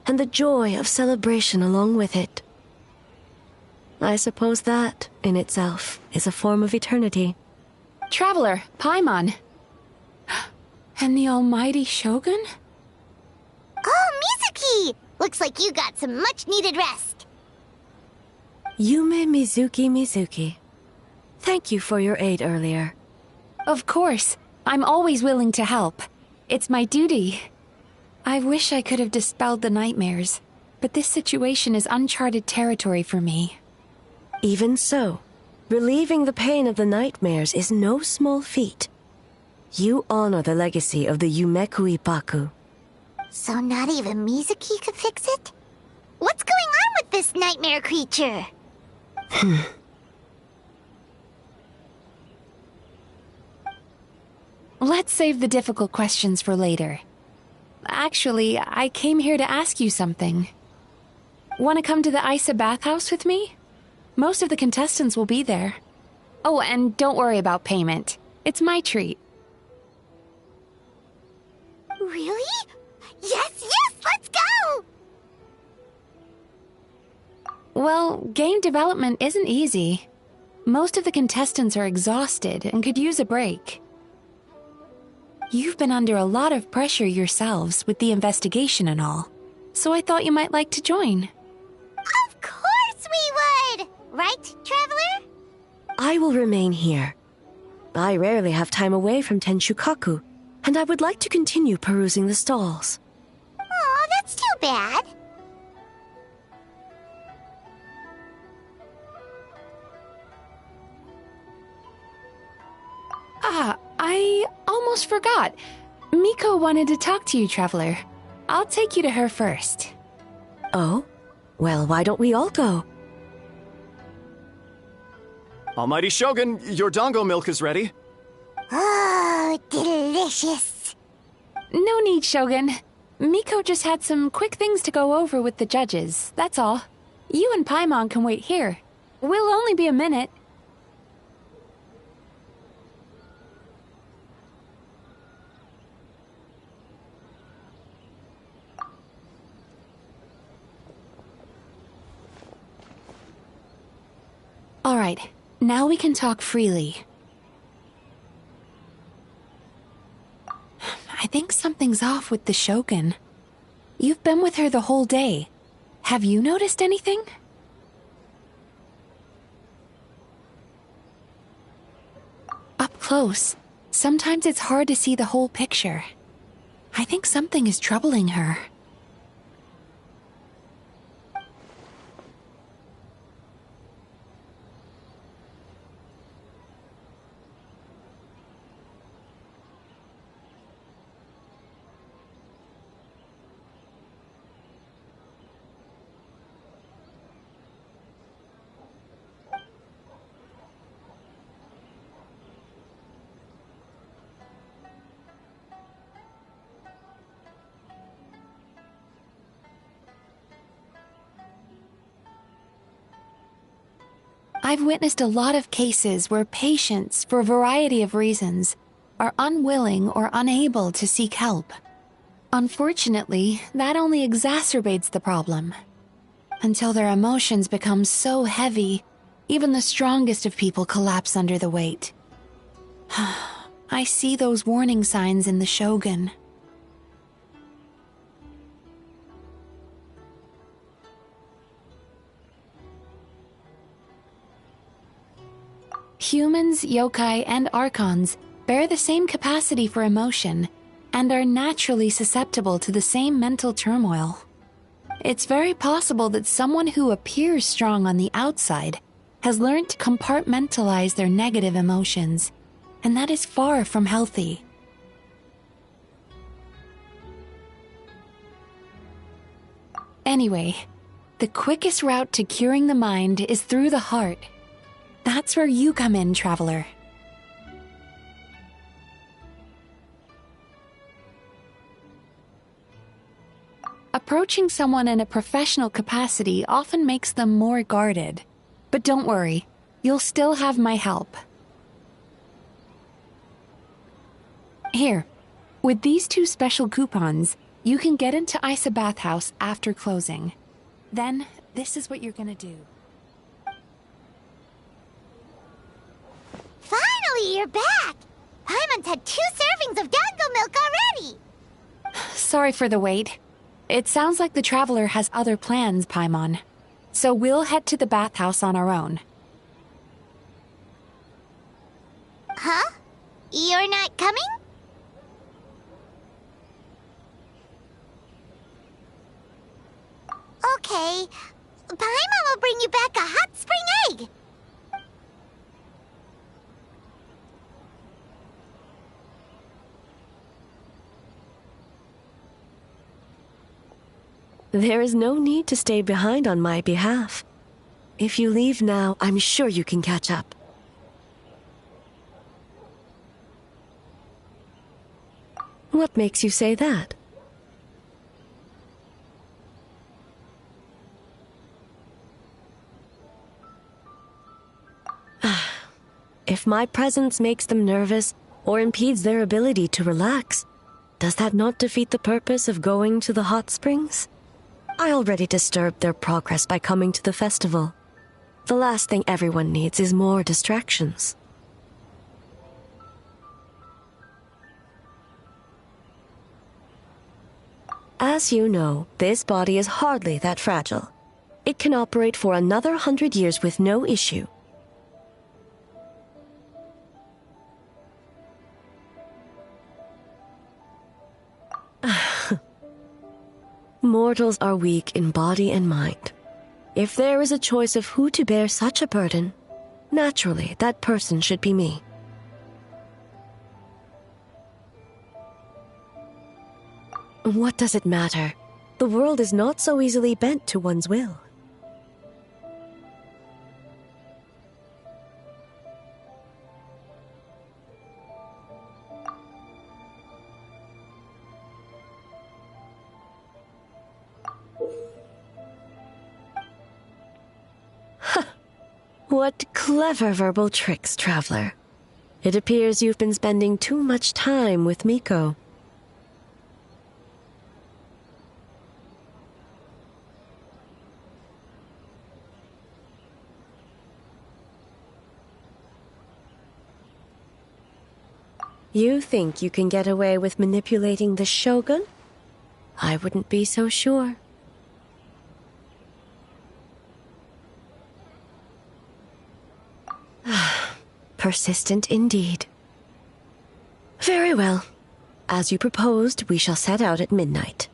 S5: and the joy of celebration along with it. I suppose that, in itself, is a form of eternity.
S9: Traveler, Paimon. And the almighty Shogun?
S3: Oh, Mizuki! Looks like you got some much-needed rest.
S5: Yume Mizuki. Thank you for your aid earlier.
S9: Of course. I'm always willing to help. It's my duty. I wish I could have dispelled the nightmares, but this situation is uncharted territory for me.
S5: Even so, relieving the pain of the nightmares is no small feat. You honor the legacy of the Yumeku Ippaku.
S3: So not even Mizuki could fix it? What's going on with this nightmare creature?
S9: Let's save the difficult questions for later. Actually, I came here to ask you something. Want to come to the Isa bathhouse with me? Most of the contestants will be there. Oh, and don't worry about payment. It's my treat.
S3: Really? Yes, let's go!
S9: Well, game development isn't easy. Most of the contestants are exhausted and could use a break. You've been under a lot of pressure yourselves with the investigation and all, so I thought you might like to join.
S3: Of course we would! Right, Traveler?
S5: I will remain here. I rarely have time away from Tenshukaku, and I would like to continue perusing the stalls.
S3: Aw, that's too bad.
S9: Ah, I almost forgot. Miko wanted to talk to you, Traveler. I'll take you to her first.
S5: Oh? Well, why don't we all go?
S11: Almighty Shogun, your dango milk is ready.
S3: Oh, delicious.
S9: No need, Shogun. Miko just had some quick things to go over with the judges, that's all. You and Paimon can wait here. We'll only be a minute. All right, now we can talk freely. I think something's off with the Shogun. You've been with her the whole day. Have you noticed anything? Up close, sometimes it's hard to see the whole picture. I think something is troubling her. I've witnessed a lot of cases where patients, for a variety of reasons, are unwilling or unable to seek help. Unfortunately, that only exacerbates the problem. Until their emotions become so heavy, even the strongest of people collapse under the weight. I see those warning signs in the Shogun. Humans, yokai, and archons bear the same capacity for emotion and are naturally susceptible to the same mental turmoil. It's very possible that someone who appears strong on the outside has learned to compartmentalize their negative emotions, and that is far from healthy. Anyway, the quickest route to curing the mind is through the heart. That's where you come in, Traveler. Approaching someone in a professional capacity often makes them more guarded. But don't worry, you'll still have my help. Here, with these 2 special coupons, you can get into Isa Bathhouse after closing. Then, this is what you're gonna do.
S3: Finally, you're back! Paimon's had 2 servings of dango milk already!
S9: Sorry for the wait. It sounds like the Traveler has other plans, Paimon. So we'll head to the bathhouse on our own.
S3: Huh? You're not coming? Okay. Paimon will bring you back a hot spring egg!
S5: There is no need to stay behind on my behalf. If you leave now, I'm sure you can catch up. What makes you say that? If my presence makes them nervous or impedes their ability to relax, does that not defeat the purpose of going to the hot springs? I already disturbed their progress by coming to the festival. The last thing everyone needs is more distractions. As you know, this body is hardly that fragile. It can operate for another 100 years with no issue. Mortals are weak in body and mind. If there is a choice of who to bear such a burden, naturally that person should be me. What does it matter? The world is not so easily bent to one's will. What clever verbal tricks, traveler. It appears you've been spending too much time with Miko. You think you can get away with manipulating the Shogun? I wouldn't be so sure. Persistent indeed. Very well. As you proposed, we shall set out at midnight.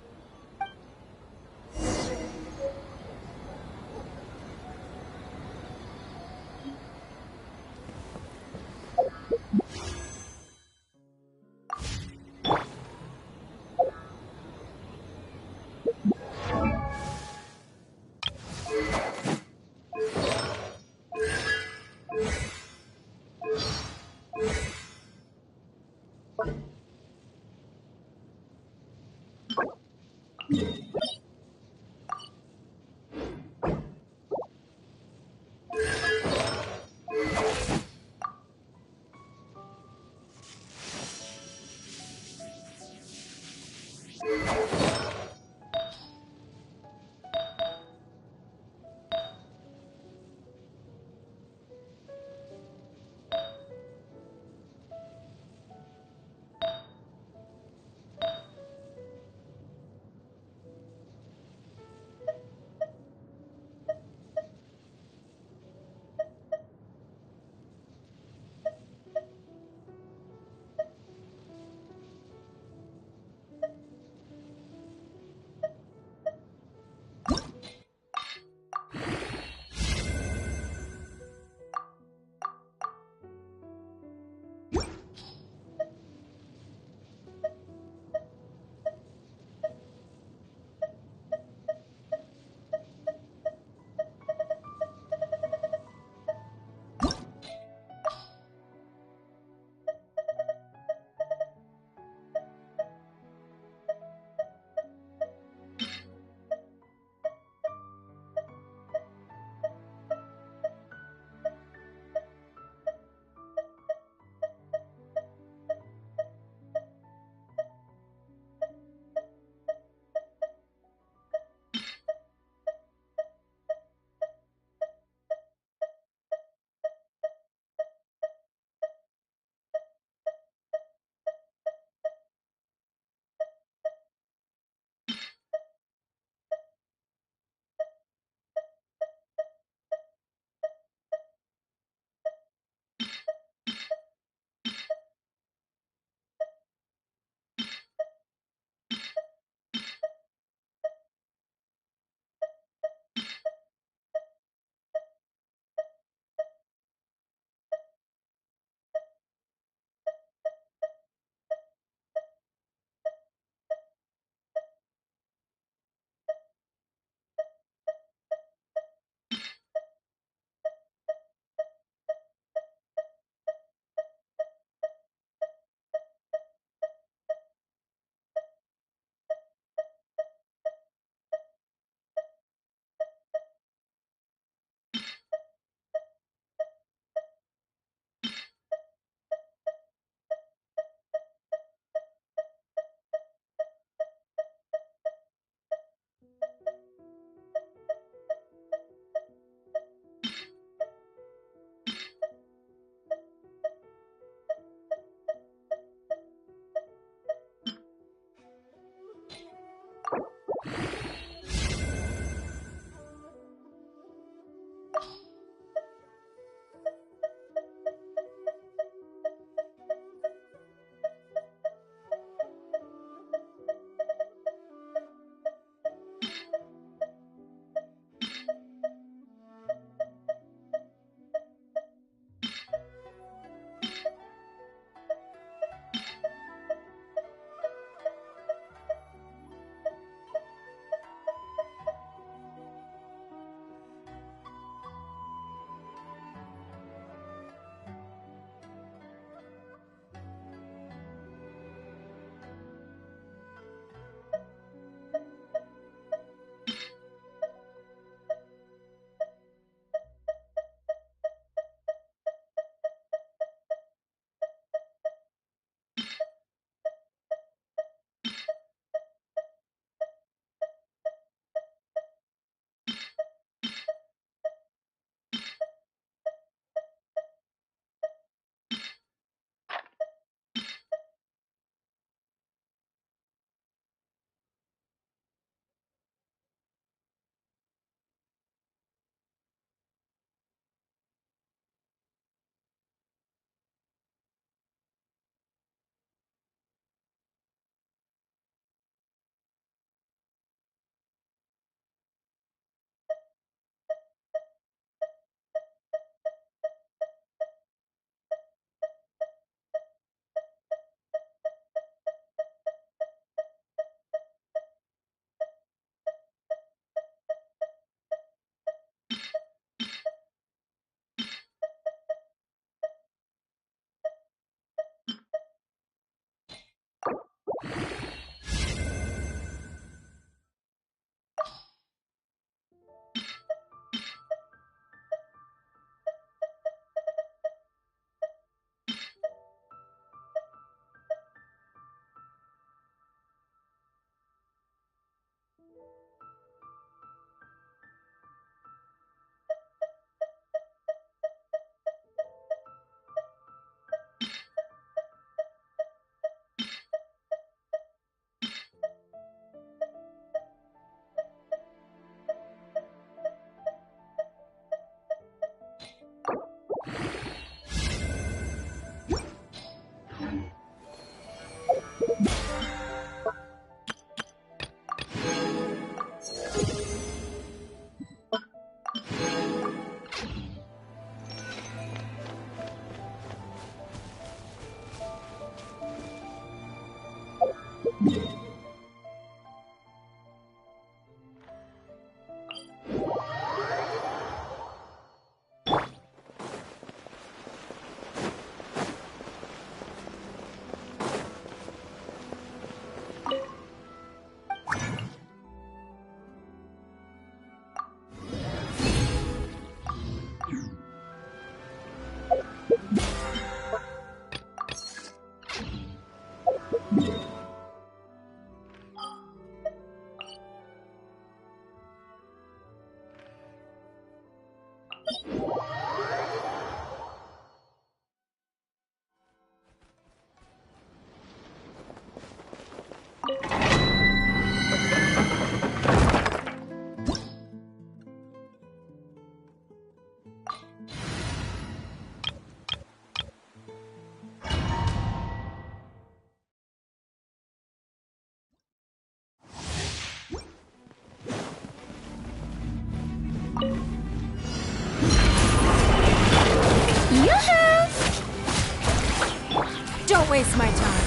S6: waste my time.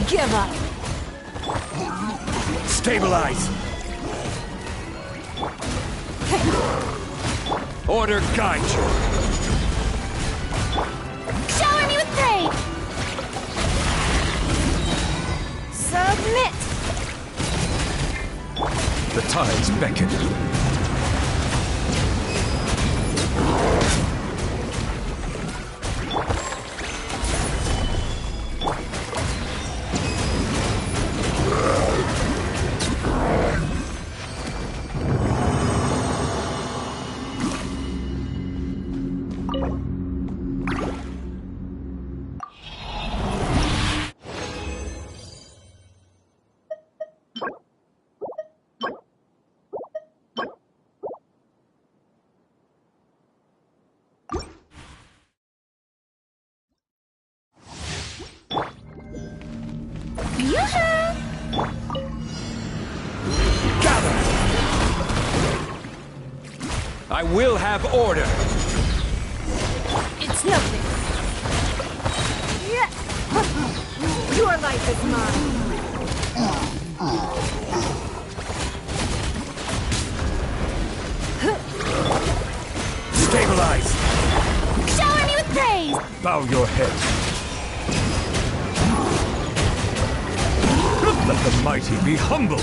S6: Give up.
S24: Stabilize! Order guide you!
S6: Shower me with praise! Submit!
S24: The tides beckon. I will have order!
S6: It's nothing. Yeah. Your life is mine.
S24: Stabilize!
S6: Shower me with praise!
S24: Bow your head. Let the mighty be humbled!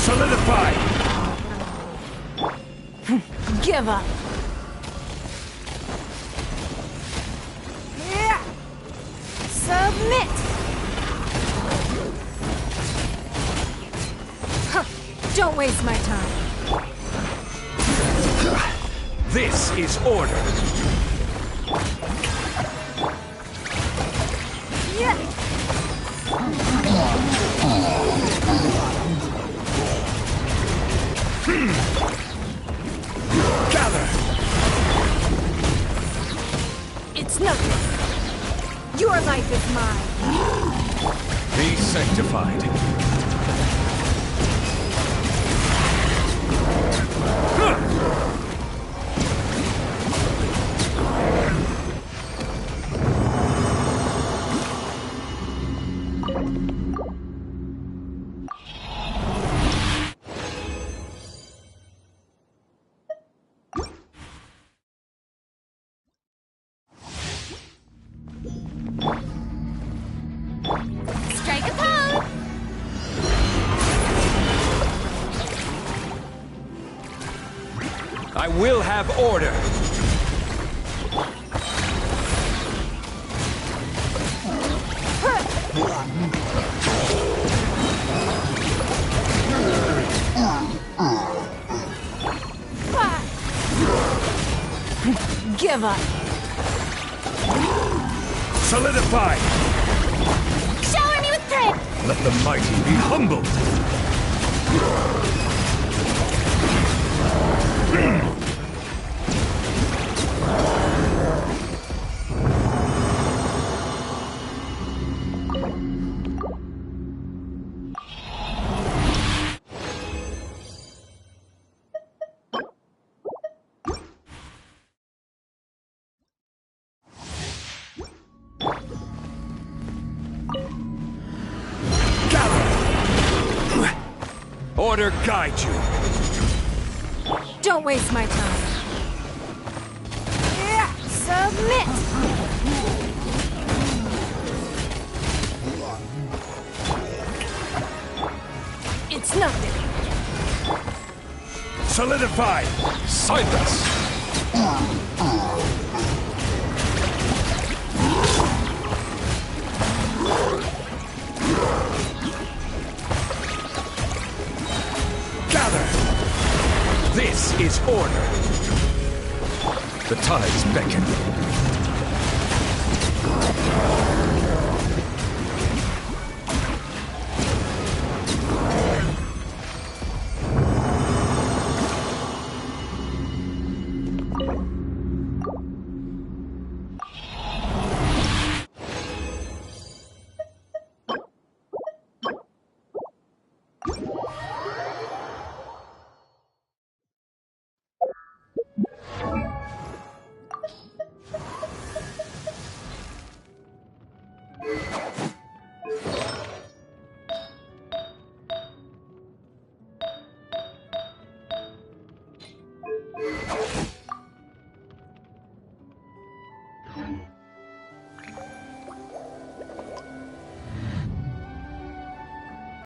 S24: Solidify!
S6: Give up. Yeah. Submit. Huh. Don't waste my time.
S24: This is order.
S6: Yeah.
S24: Gather!
S6: It's nothing. Your life is mine.
S24: Be sanctified.
S6: Strike a pose.
S24: I will have order.
S6: Give up.
S24: Solidify!
S6: Shower me with praise.
S24: Let the mighty be humbled! Order guide you.
S6: Don't waste my time. Yeah. Submit. It's nothing.
S24: Solidify! Silence! Gather! This is order. The tides beckon.